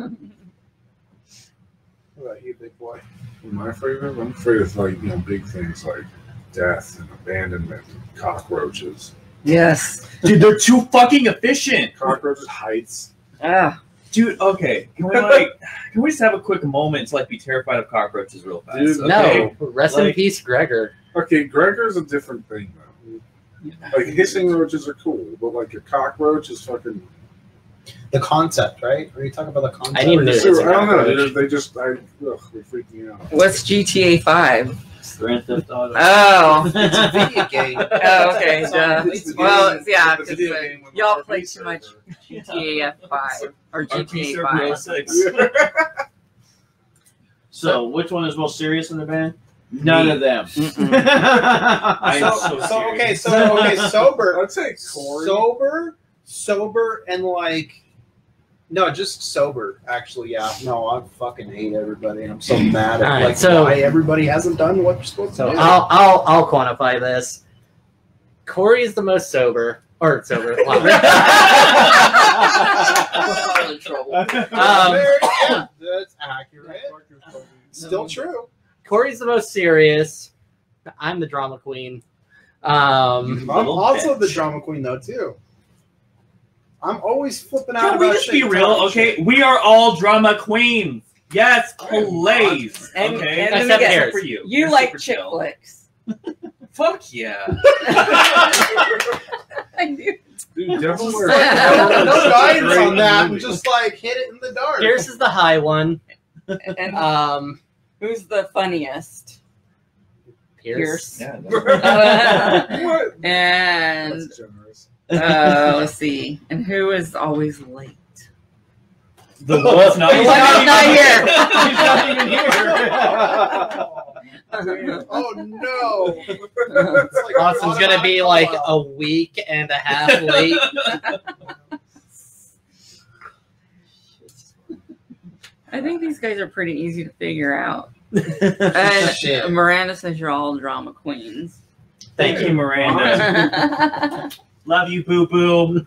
What about you, big boy? Am I afraid of? I'm afraid of like big things like death and abandonment, and cockroaches. Yes. Dude, they're too fucking efficient. Cockroaches, heights. Ah. Dude, okay. Can we just have a quick moment to like be terrified of cockroaches real fast? Dude, Okay? No, rest in Like- peace, Gregor. Okay, Gregor's a different thing though. Like hissing roaches are cool, but like a cockroach is fucking. The concept, right? Are you talking about the concept? I need or to- just- It's I don't know. cockroach. They just they freak me out. What's GTA 5? Grand Theft Auto. Oh. It's a video game. Oh, okay. Duh. It's a Well, game. yeah, It's a because video game with y'all an play RP too much server. GTA 5 or RP GTA Server 5. 06. So, which one is most serious in the band? None of them. I am so serious. Sober. I'd say Corey. Sober, and like, no, just sober. Actually, yeah. No, I fucking hate everybody, and I'm so mad at Alright, like so- why everybody hasn't done what you're supposed So to do. I'll quantify this. Corey is the most sober. Or sober. Wow. in trouble. That's accurate. Still true. Corey's the most serious. I'm the drama queen. I'm Little also the bitch. drama queen, though, too. I'm always flipping out Can we about just be shit. real? Okay, we are all drama queens. Yes, please. And- Okay, and let me guess. except for you. You You're like super chick chill. flicks. Fuck yeah. I do. Dude, Devil No, Wears no guidance Great on that. movie. Just like hit it in the dark. Pierce is the high one. And who's the funniest? Pierce. Pierce. Yeah. What? And That's generous. let's see. And who is always late? The one's not. The one who's not here. He's not even here. Oh no! It's like Austin's gonna be like a week and a half late. I think these guys are pretty easy to figure out. And Miranda says you're all drama queens. Thank you, Miranda. Love you, boo boo.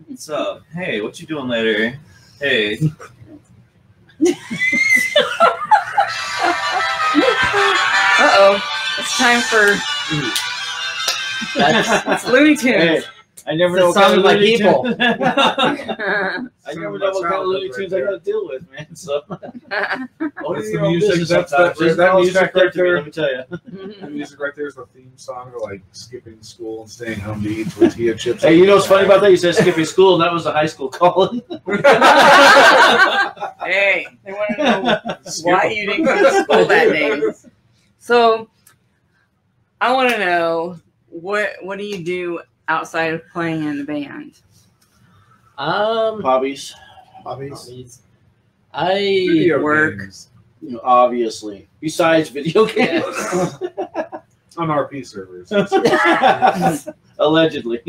What's up? Hey, what you doing later? Hey. Uh-oh. It's time for it's Looney Hey, Tunes. I never It's know a what kind song of of my Looney people. Tunes. I never know what kind of Looney Tunes I gotta deal with, man. So, That's the your own music. business That's sometimes. There's that no music respect right to me, there. let me tell you. The music right there is the theme song of like skipping school and staying home to eat tortilla chips. Hey, you know what's funny about that? You said skipping school, and that was a high school calling. Hey, they want to know why you didn't go to school that day. So, I want to know what do you do outside of playing in the band? Hobbies, Hobbies. I Video work. games you know, obviously. Besides video games, on RP servers. allegedly.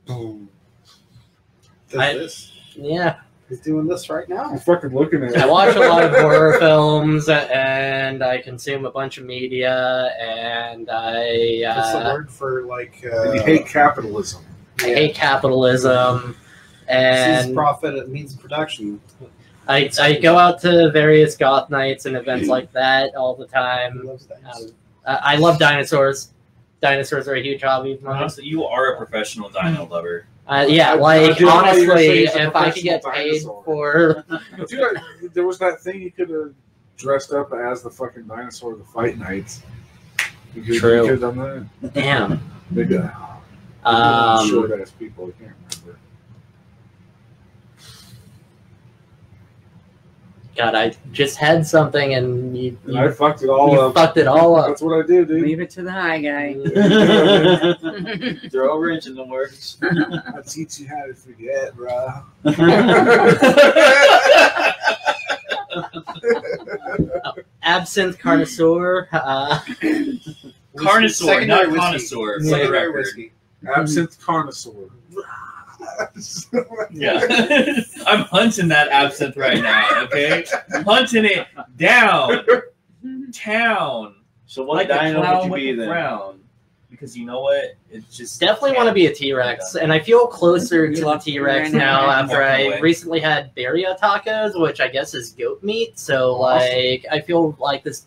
Boom. I- This. yeah. He's doing this right now. I'm fucking looking at it. I watch a lot of horror films, and I consume a bunch of media, and What's the I word for like? And you hate capitalism. hate capitalism, Sees and profit. It means production. I go out to various goth nights and events like that all the He time. loves that. I love dinosaurs. Dinosaurs are a huge hobby of mine. Honestly, you are a professional dino lover. Yeah, I like do know how you're honestly, saying he's a if I could get professional paid dinosaur. for, Dude, there was that thing you could have dressed up as the fucking dinosaur of the fight nights. You could True. have done that. damn. Big Um, short ass people. I can't remember. God, I just had something and you And I fucked it all you up. fucked it all up. That's what I do, dude. Leave it to the high guy. Throw a wrench in the works. I teach you how to forget, bro. Absinthe connoisseur. Carnosaur, Secondary not whiskey. connoisseur, for the Secondary record. whiskey. Absinthe connoisseur. Yeah. I'm hunting that absinthe right now, okay? Hunting it down. Town. So what Like a dino would clown you with be a then? frown. Because you know what? It's just Definitely want to be a T-Rex, and I feel closer to the T-Rex now after I recently had birria tacos, which I guess is goat meat. So like, I feel like this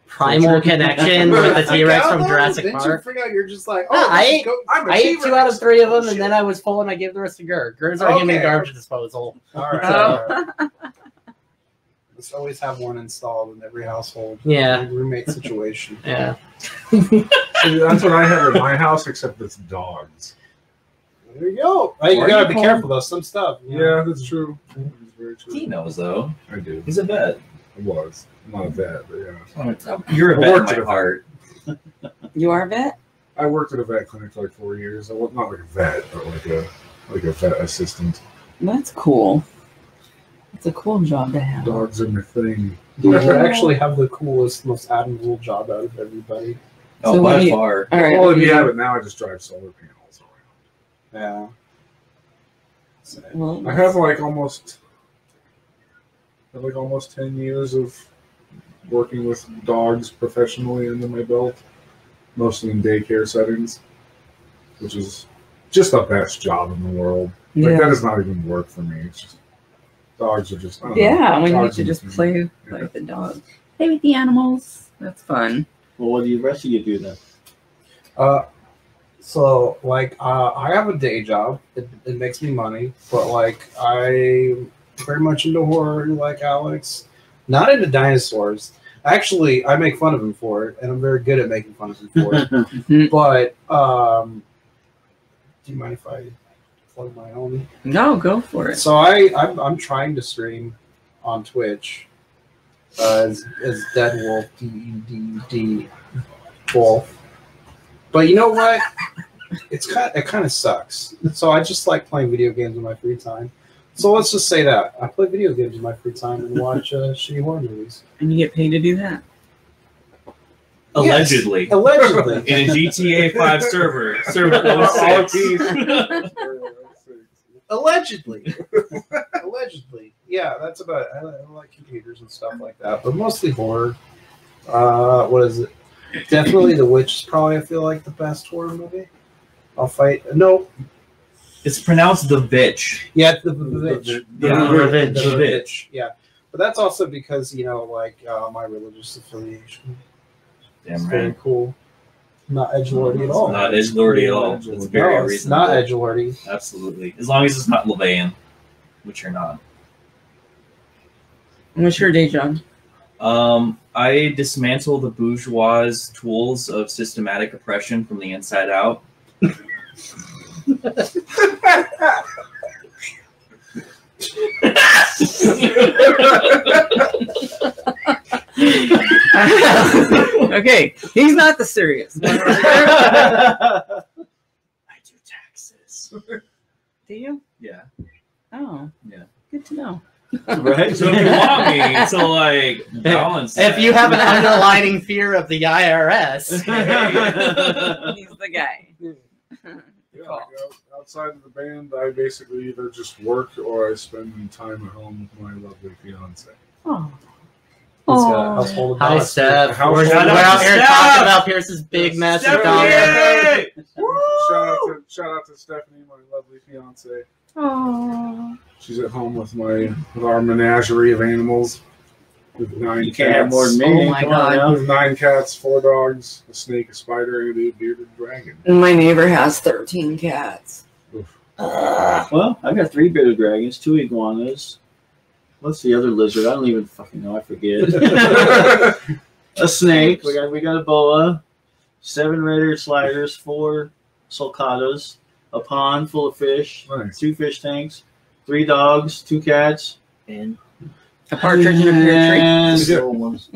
primal connection with the T-Rex from Jurassic Didn't Park. you figure out you're just like, No, oh, I this is ate- goat- I'm a I ate 2 out of 3 of them, and then Shit. I was full, and I gave the rest to Gur. Gur's our human Okay. garbage disposal. All right. Oh. Let's always have one installed in every household. Yeah, Roommate situation. yeah. That's what I have in my house, except it's dogs. There you go. Right, you Why are gotta you be calling- careful though. Some stuff. you know. Yeah, that's true. It's very true. He knows though. I do. He's a vet. I was. I'm not a vet, but yeah. You're a I vet in worked my at a- heart. You are a vet? I worked at a vet clinic for like 4 years. I was not like a vet, but like a vet assistant. That's cool. It's a cool job to have. Dogs are my thing. You actually have the coolest, most admirable job out of everybody. Oh, So by what do you- far. All right. Well, what do if you you have do? it now, I just drive solar panels around. Yeah. So, Well, I have like almost 10 years of working with dogs professionally under my belt, mostly in daycare settings, which is just the best job in the world. Like yeah. that does not even work for me. It's just dogs are just I don't know. Yeah, when you get Dogs to are just just- play yeah. with the dog. Play with the animals. That's fun. Well, what do the rest of you do then? So like I have a day job. It makes me money, but like I'm very much into horror, like Alex. Not into dinosaurs. Actually, I make fun of him for it, and I'm very good at making fun of him for it. But do you mind if I plug my own? No, go for it. So I'm trying to stream on Twitch as Dead Wolf, DEDD Wolf. But you know what? It kind of sucks. So I just like playing video games in my free time. So let's just say that I play video games in my free time and watch shitty horror movies. And you get paid to do that? Allegedly. Yes, allegedly. In a GTA 5 server. All 06. Allegedly. Allegedly. Yeah, that's about it. I like computers and stuff like that, but mostly horror. What is it? Definitely The Witch is probably, I feel like, the best horror movie. I'll fight. No. It's pronounced the bitch. Yeah, the Witch. The bitch. Yeah. But that's also because, you know, like my religious affiliation. Damn It's right. very cool. Not edgelordy at all. It's not edgelordy at all. It's very No, it's reasonable. not edgelordy. Absolutely. As long as it's not Levian, which you're not. What's your day job? I dismantle the bourgeois tools of systematic oppression from the inside out. Okay, he's not the serious one. I do taxes. Do you? Yeah. Oh. Yeah. Good to know. Right? So if you want me to like balance If that- you have an underlining fear of the IRS. He's the guy. Yeah, like, outside of the band, I basically either just work or I spend time at home with my lovely fiance. Oh. He's got household Hi, advice. Steph. How- We're Shout out out to here Steph. talking about Pierce's big, massive Stephanie! dollar. Shout out to Stephanie, my lovely fiance. Oh. She's at home with our menagerie of animals. With 9 You cats. can't have more than me. Oh my Come on God. now. With 9 cats, 4 dogs, a snake, a spider, and a bearded dragon. My neighbor has 13 cats. Well, I got 3 bearded dragons, 2 iguanas. What's the other lizard? I don't even fucking know. I forget. A snake. We got a boa. 7 raider sliders. 4 sulcatas. A pond full of fish. Nice. 2 fish tanks. 3 dogs. 2 cats. And A partridge in a pear tree. and Slow ones.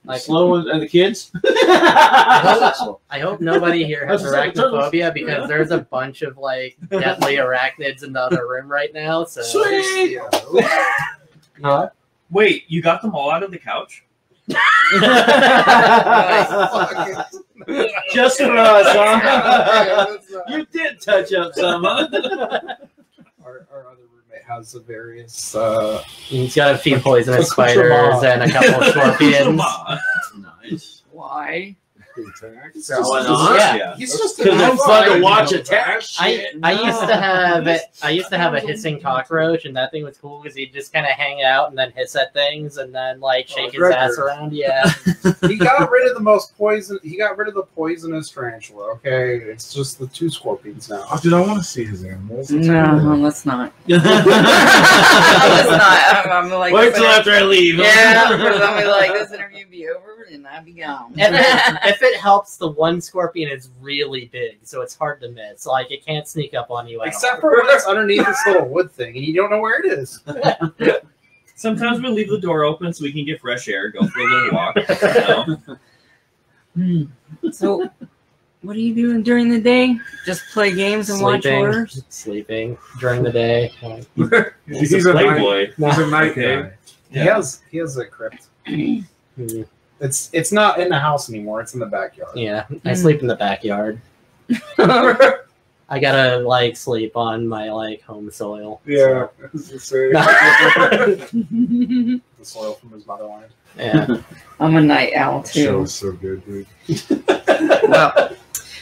Like slow ones and the kids. I hope nobody here has That's the arachnophobia because there's a bunch of like deadly arachnids in the other room right now. So Sweet. Yeah. Wait, you got them all out of the couch? Just for us, huh? You did touch up some, huh? Our other roommate has a various. he's got a few poisonous Come spiders on. and a couple of scorpions. Come on. Nice. Why? Attacks. Going on? Yeah. He's just Because it's fun to watch attack I used to have a hissing cockroach, and that thing was cool because he'd just kind of hang out and then hiss at things and then like shake his Gregor. ass around. Yeah. He got rid of the most poison. He got rid of the poisonous tarantula. Okay, it's just the 2 scorpions now. Oh, dude, I want to see his animals. No, let's not. Let's Wait not. I'm like, till after I leave. yeah, because I'm gonna like this interview be over and I'll be gone. If it helps, the one scorpion is really big, so it's hard to miss. Like it can't sneak up on you. At Except all. for when it's underneath this little wood thing, and you don't know where it is. Sometimes we leave the door open so we can get fresh air, go for a little walk. You know? So, what are you doing during the day? Just play games and watch horrors? Sleeping during the day. He's a playboy. He's a night Okay. guy. Yeah. He has a crypt. It's not in the house anymore. It's in the backyard. Yeah, I sleep in the backyard. I gotta like sleep on my like home soil. Yeah. I was gonna say. The soil from his motherland. Yeah. I'm a night owl That show too. is so good, dude.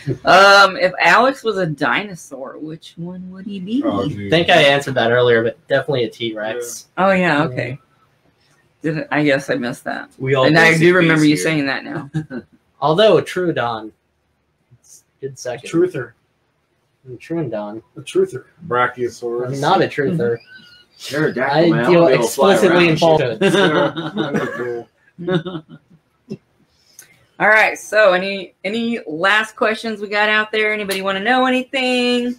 Well, if Alex was a dinosaur, which one would he be? Oh, I dude. think I answered that earlier, but definitely a T-Rex. Oh yeah, okay. I guess I missed that. We all And I basic do remember base you here. saying that now. Although Trudon, it's a good second. Truther. Trudon. The truther. Brachiosaurus. I'm not a truther. Pterodactyl, I man. deal I'll be able to fly explicitly in around and shit. falsehoods. All right. So, any last questions we got out there? Anybody want to know anything?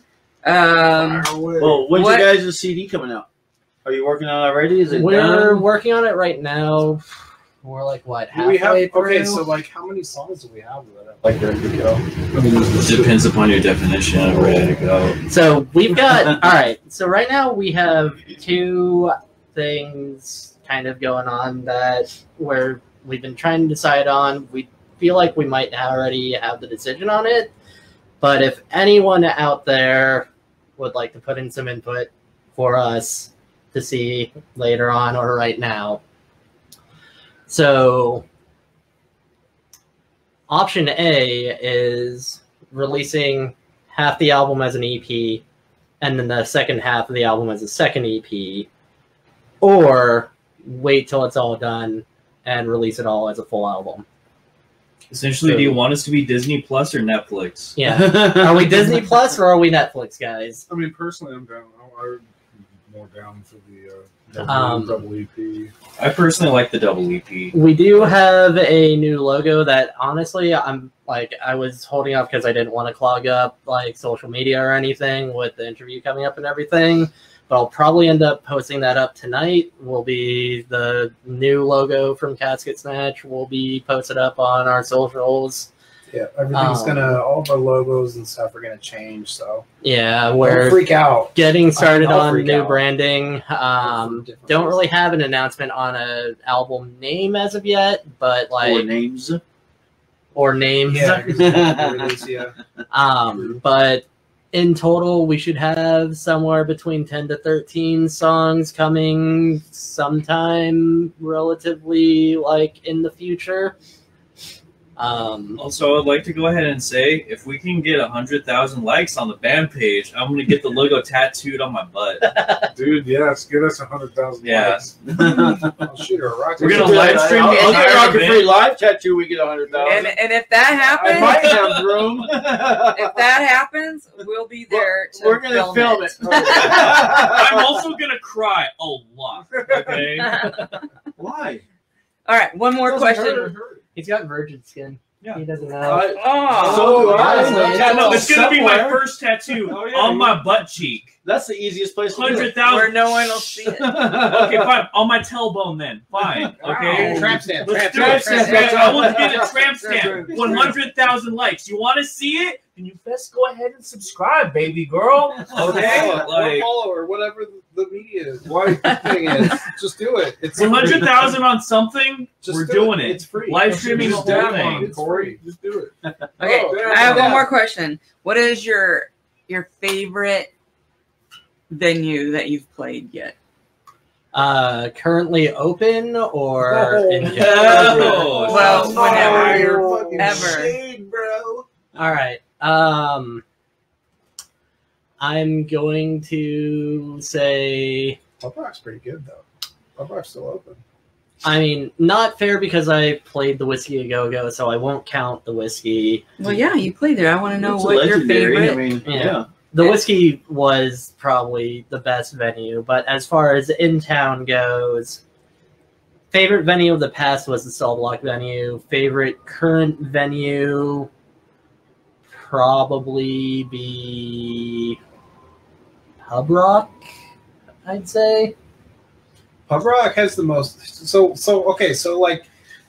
Well, when's What- your guys' CD coming out? Are you working on it already? Is it We're done? working on it right now. We're like what Do we have halfway through? okay? So like, how many songs do we have that are like ready to go? It depends upon your definition of ready to go. So we've got all right. So right now we have 2 things kind of going on that we've been trying to decide on. We feel like we might already have the decision on it, but if anyone out there would like to put in some input for us to see later on or right now. So option A is releasing half the album as an EP and then the second half of the album as a second EP, or wait till it's all done and release it all as a full album. Essentially, do you want us to be Disney Plus or Netflix? Yeah. Are we Disney Plus or are we Netflix, guys? I mean, personally, I'm down. I'm more down for the double EP. I personally like the double EP. We do have a new logo that honestly I was holding up because I didn't want to clog up like social media or anything with the interview coming up and everything. But I'll probably end up posting that up tonight. Will be the new logo from CASKET SNATCH will be posted up on our socials. Yeah, everything's all of our logos and stuff are gonna change. So Yeah, don't we're freak out. getting started I'll on freak new out. branding. Different Don't really places. have an announcement on an album name as of yet, but Or like names? or names. Yeah, 'cause it's release, yeah. But in total, we should have somewhere between 10 to 13 songs coming sometime relatively like in the future. Also, I'd like to go ahead and say, if we can get 100,000 likes on the band page, I'm gonna get the logo tattooed on my butt. Dude, yes, get us 100,000 Yeah. likes. I'll shoot her a rocket. We're gonna live stream the I'll get entire RocknFree-Live tattoo. We get 100,000. And if that I might happens, have room. if that happens, we'll be there to We're gonna film it. I'm also gonna cry a lot. Okay. Why? All right, one more question. He's got virgin skin. Yeah. He doesn't know. Oh, So, honestly, Yeah, no, it's gonna be my somewhere. first tattoo Oh, yeah, on yeah. my butt cheek. That's the easiest place to do it. 100,000. where no one will see it. Okay, fine. On my tailbone then. Fine. Okay. Wow. Tramp stamp. Let's Tramp do it. stamp. Tramp stamp. I want to get a tramp stamp. 100,000 likes. You want to see it? Then you best go ahead and subscribe, baby girl. Okay? Or Like follow or whatever the media thing is. Just do it. It's 100,000 on something. Just We're do doing it. it. It's free. Live streaming the Just whole dab on thing. it, Corey. Just do it. Okay, Oh, I have yeah. one more question. What is your favorite venue that you've played yet? Currently open or Oh, in no. Well, whenever you're fucking ever. shade, bro. All right. I'm going to say, Pub Rock's pretty good though. Pub Rock's still open. I mean, not fair because I played the Whiskey A Go Go, so I won't count the Whiskey. Well, yeah, you played there. I want to know It's what your legendary. favorite. I mean, Yeah. yeah. The Whiskey was probably the best venue, but as far as in town goes, favorite venue of the past was the Cell Block venue. Favorite current venue probably be Pub Rock, I'd say. Pub Rock has the most. So okay. So like,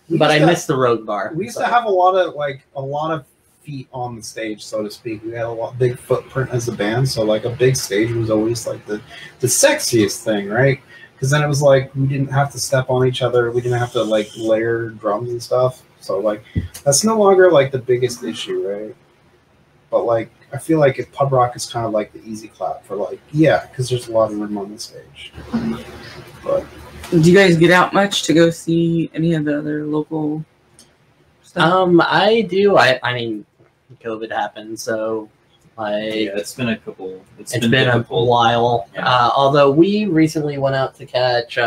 we But I used to- missed the Rogue Bar. We used so. to have a lot of feet on the stage, so to speak. We had a big footprint as a band, so like a big stage was always like the sexiest thing, right? Because then it was like we didn't have to step on each other, we didn't have to like layer drums and stuff. So like that's no longer like the biggest issue, right? But like I feel like if Pub Rock is kind of like the easy clap for like because there's a lot of room on the stage. But Do you guys get out much to go see any of the other local stuff? I do. I mean, COVID happened, so Yeah, it's been a couple. it's been a difficult. while. Yeah. Although we recently went out to catch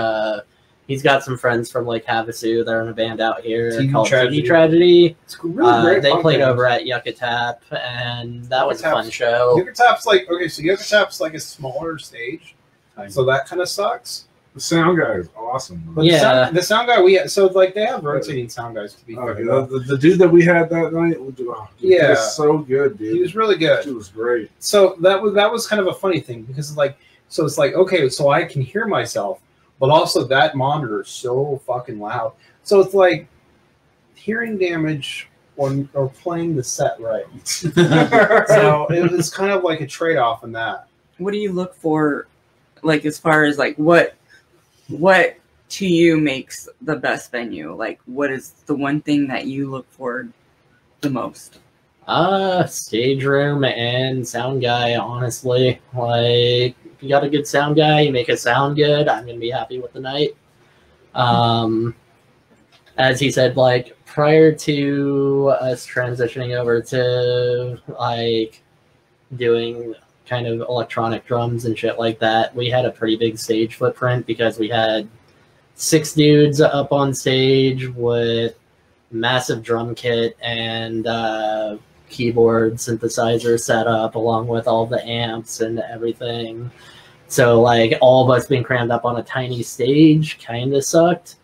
he's got some friends from like Havasu. They're in a band out here TV called Tragedy. TV Tragedy. It's really great. They punk played band. over at Yucca Tap, and that was a Yucca fun Tap's- show. Yucca Tap's like okay, so Yucca Tap's like a smaller stage, so that kind of sucks. The sound guy is awesome. But Yeah. the sound guy like they have rotating sound guys to be Oh, fair. yeah, the dude that we had that night, he Yeah. was so good, dude. He was really good. He was great. So that was kind of a funny thing because it's like okay, so I can hear myself, but also that monitor is so fucking loud. So it's like hearing damage or playing the set right. So it was kind of like a trade off in that. What do you look for, like as far as like what to you makes the best venue? Like, what is the one thing that you look for the most? Stage room and sound guy, honestly. Like, if you got a good sound guy, you make it sound good, I'm gonna be happy with the night. As he said, like, prior to us transitioning over to like doing kind of electronic drums and shit like that, we had a pretty big stage footprint because we had 6 dudes up on stage with massive drum kit and keyboard synthesizer setup along with all the amps and everything. So like all of us being crammed up on a tiny stage kind of sucked.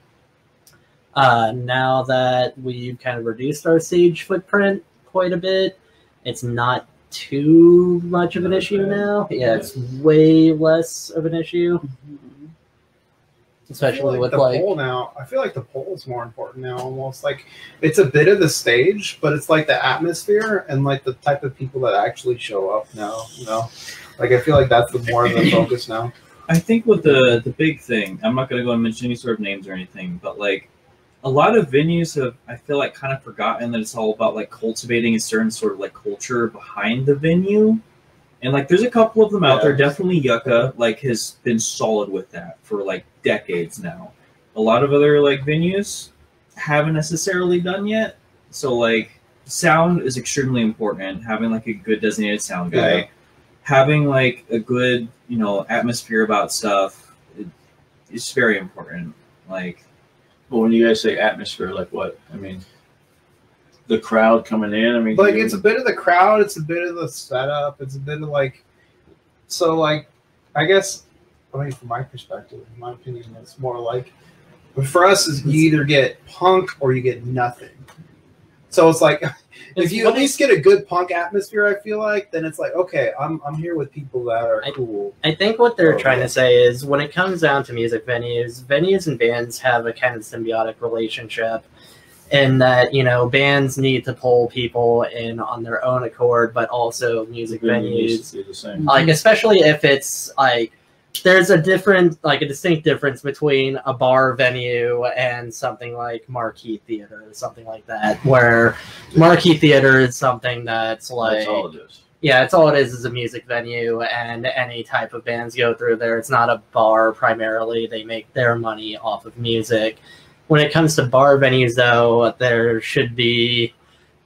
Now that we've kind of reduced our stage footprint quite a bit, it's not too much of an issue now. Yeah, it's way less of an issue. Especially with the like pole now. I feel like the pole is more important now. Almost like it's a bit of the stage, but it's like the atmosphere and like the type of people that actually show up now. You know, like I feel like that's the more of the focus now. I think with the big thing, I'm not going to go and mention any sort of names or anything, but like a lot of venues have, I feel like, kind of forgotten that it's all about like cultivating a certain sort of like culture behind the venue. And like there's a couple of them out there. Definitely Yucca like has been solid with that for like decades now. A lot of other like venues haven't necessarily done yet. So like sound is extremely important. Having like a good designated sound guy. Yeah. Having like a good, you know, atmosphere about stuff is very important. Like, Well, when you guys say atmosphere, like what? I mean, the crowd coming in. I mean, Like it's a bit of the crowd, it's a bit of the setup, it's a bit of like. So like, I guess, I mean, from my perspective, in my opinion, it's more like, for us, is you either get punk or you get nothing. So it's like, if you at least get a good punk atmosphere, I feel like, then it's like, okay, I'm here with people that are cool. I think what they're trying to say is when it comes down to music venues and bands have a kind of symbiotic relationship in that, you know, bands need to pull people in on their own accord, but also music venues, do the same. like, especially if it's like, there's a distinct difference between a bar venue and something like Marquee Theater or something like that, where Marquee Theater is something that's like, That's all it is. yeah, it's all it is a music venue, and any type of bands go through there. It's not a bar primarily. They make their money off of music. When it comes to bar venues, though, there should be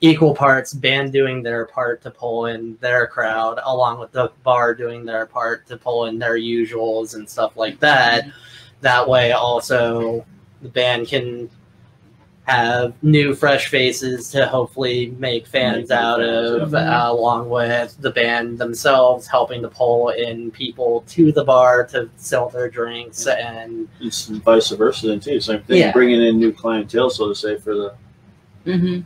equal parts band doing their part to pull in their crowd, along with the bar doing their part to pull in their usuals and stuff like that. That way, also, the band can have new, fresh faces to hopefully make fans out of, along with the band themselves helping to pull in people to the bar to sell their drinks, and It's vice versa then too. Same thing. Yeah. Bringing in new clientele, so to say, for the Mm-hmm.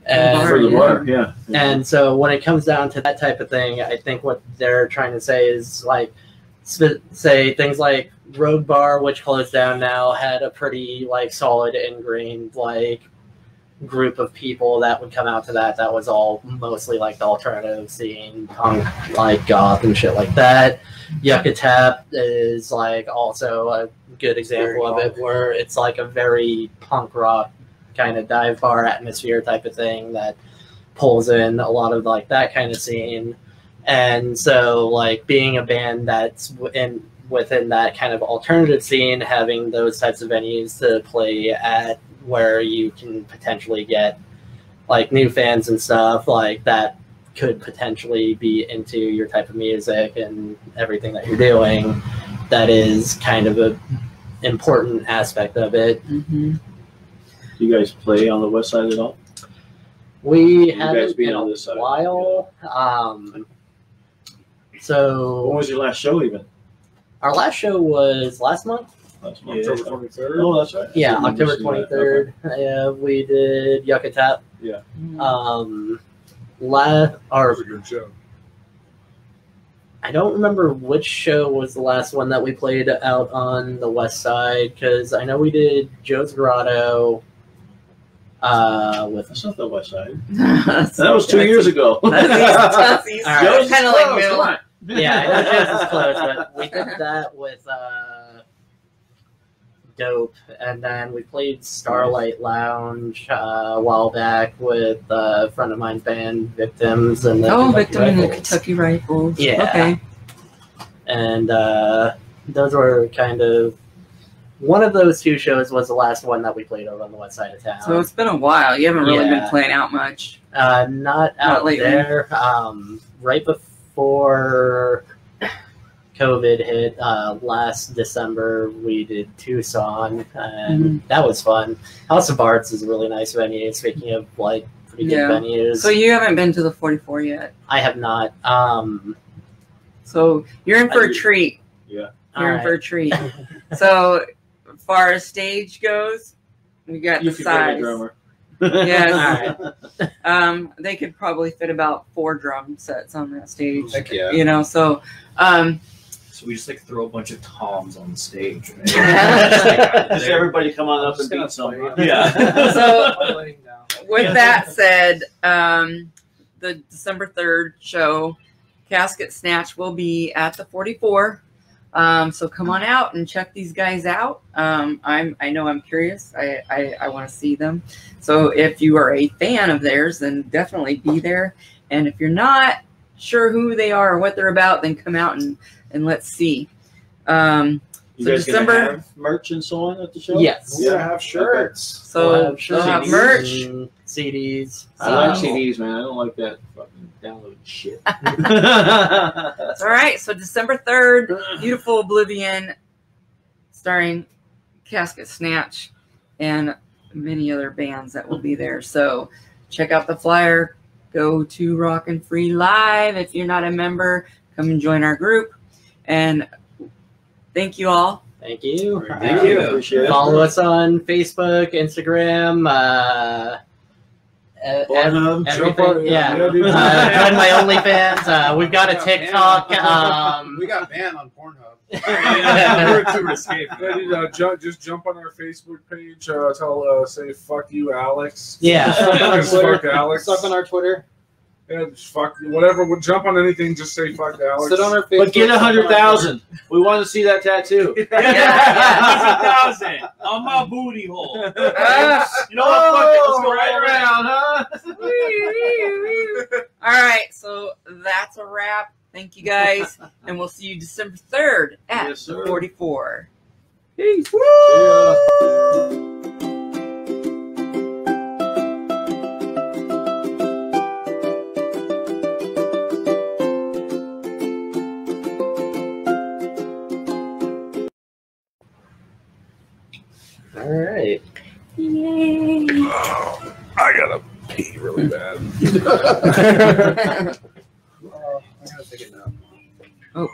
and for the bar. Yeah. And so when it comes down to that type of thing, I think what they're trying to say is like, say things like Rogue Bar, which closed down now, had a pretty like solid ingrained like group of people that would come out to that. That was all mostly like the alternative scene, punk, like goth and shit like that. Yucca Tap is like also a good example of it, where it's like a very punk rock kind of dive bar atmosphere type of thing that pulls in a lot of like that kind of scene. And so like being a band that's within that kind of alternative scene, having those types of venues to play at where you can potentially get like new fans and stuff like that could potentially be into your type of music and everything that you're doing, that is kind of a important aspect of it. Mm-hmm. Do you guys play on the west side at all? We You guys haven't being in on a this side, while. When So was your last show even? our last show was last month. Last month. October 23rd. Oh, that's right. Yeah, I remember October seeing that. 23rd. Yeah, we did Yucca Tap. Yeah. Or That was a good show. I don't remember which show was the last one that we played out on the west side, because I know we did Joe's Grotto with That's not the west side. That That was 2 years ago. That's east. All right. Joe's is Kind of like close, middle. come on. yeah, I know Joe's is close, but we did that with Dope, and then we played Starlight Lounge a while back with a friend of mine's band, Victims, and the Oh, Kentucky Victim in the Rifles. Kentucky Rifles. Yeah. Okay. And those were kind of one of those two shows was the last one that we played over on the west side of town. So it's been a while. You haven't really been Yeah. playing out much. Not out lately. there. Right before COVID hit, last December, we did Tucson, and that was fun. House of Arts is a really nice venue. Speaking of like pretty good Yeah. venues, So you haven't been to the 44 yet. I have not. So you're in for a I- treat. Yeah. You're in for a treat. So as far as stage goes, we got You the could be a size. drummer. Yes. They could probably fit about 4 drum sets on that stage. Heck yeah. You know, so So we just like throw a bunch of toms on the stage. Right? Just everybody come on up and beat some. Yeah. So Laying down. with that said, the December 3rd show, Casket Snatch, will be at the 44. So come on out and check these guys out. I know I'm curious. I want to see them. So if you are a fan of theirs, then definitely be there. And if you're not sure who they are or what they're about, then come out and let's see. You So guys December- gonna have merch and so on at the show? Yes. We're gonna have shirts. So We'll have they'll have CDs merch. and CDs. I like Oh. CDs, man. I don't like that fucking download shit. All right. So December 3rd, Beautiful Oblivion, starring Casket Snatch and many other bands that will be there. So check out the flyer. Go to RocknFree-Live. If you're not a member, come and join our group. And thank you all. Thank you. Thank you. Appreciate it. Follow us on Facebook, Instagram, Pornhub, everything. Yeah. dude. Join my OnlyFans. We've got a TikTok. We got banned on Pornhub. We're to escape. Yeah, dude, just jump on our Facebook page. Say fuck you, Alex. Yeah. Just fuck Alex. Suck on our Twitter. Yeah, just fuck whatever. We'll jump on anything. Just say fuck Alex. Sit on our Facebook. But get 100,000. We want to see that tattoo. 100,000 on my booty hole. You know what? Fuck it. Let's go right around. All right. So that's a wrap. Thank you guys. And we'll see you December 3rd at Yes, sir. 44. Peace. All right. Yay. I gotta pee really bad. I gotta take it now. Oh.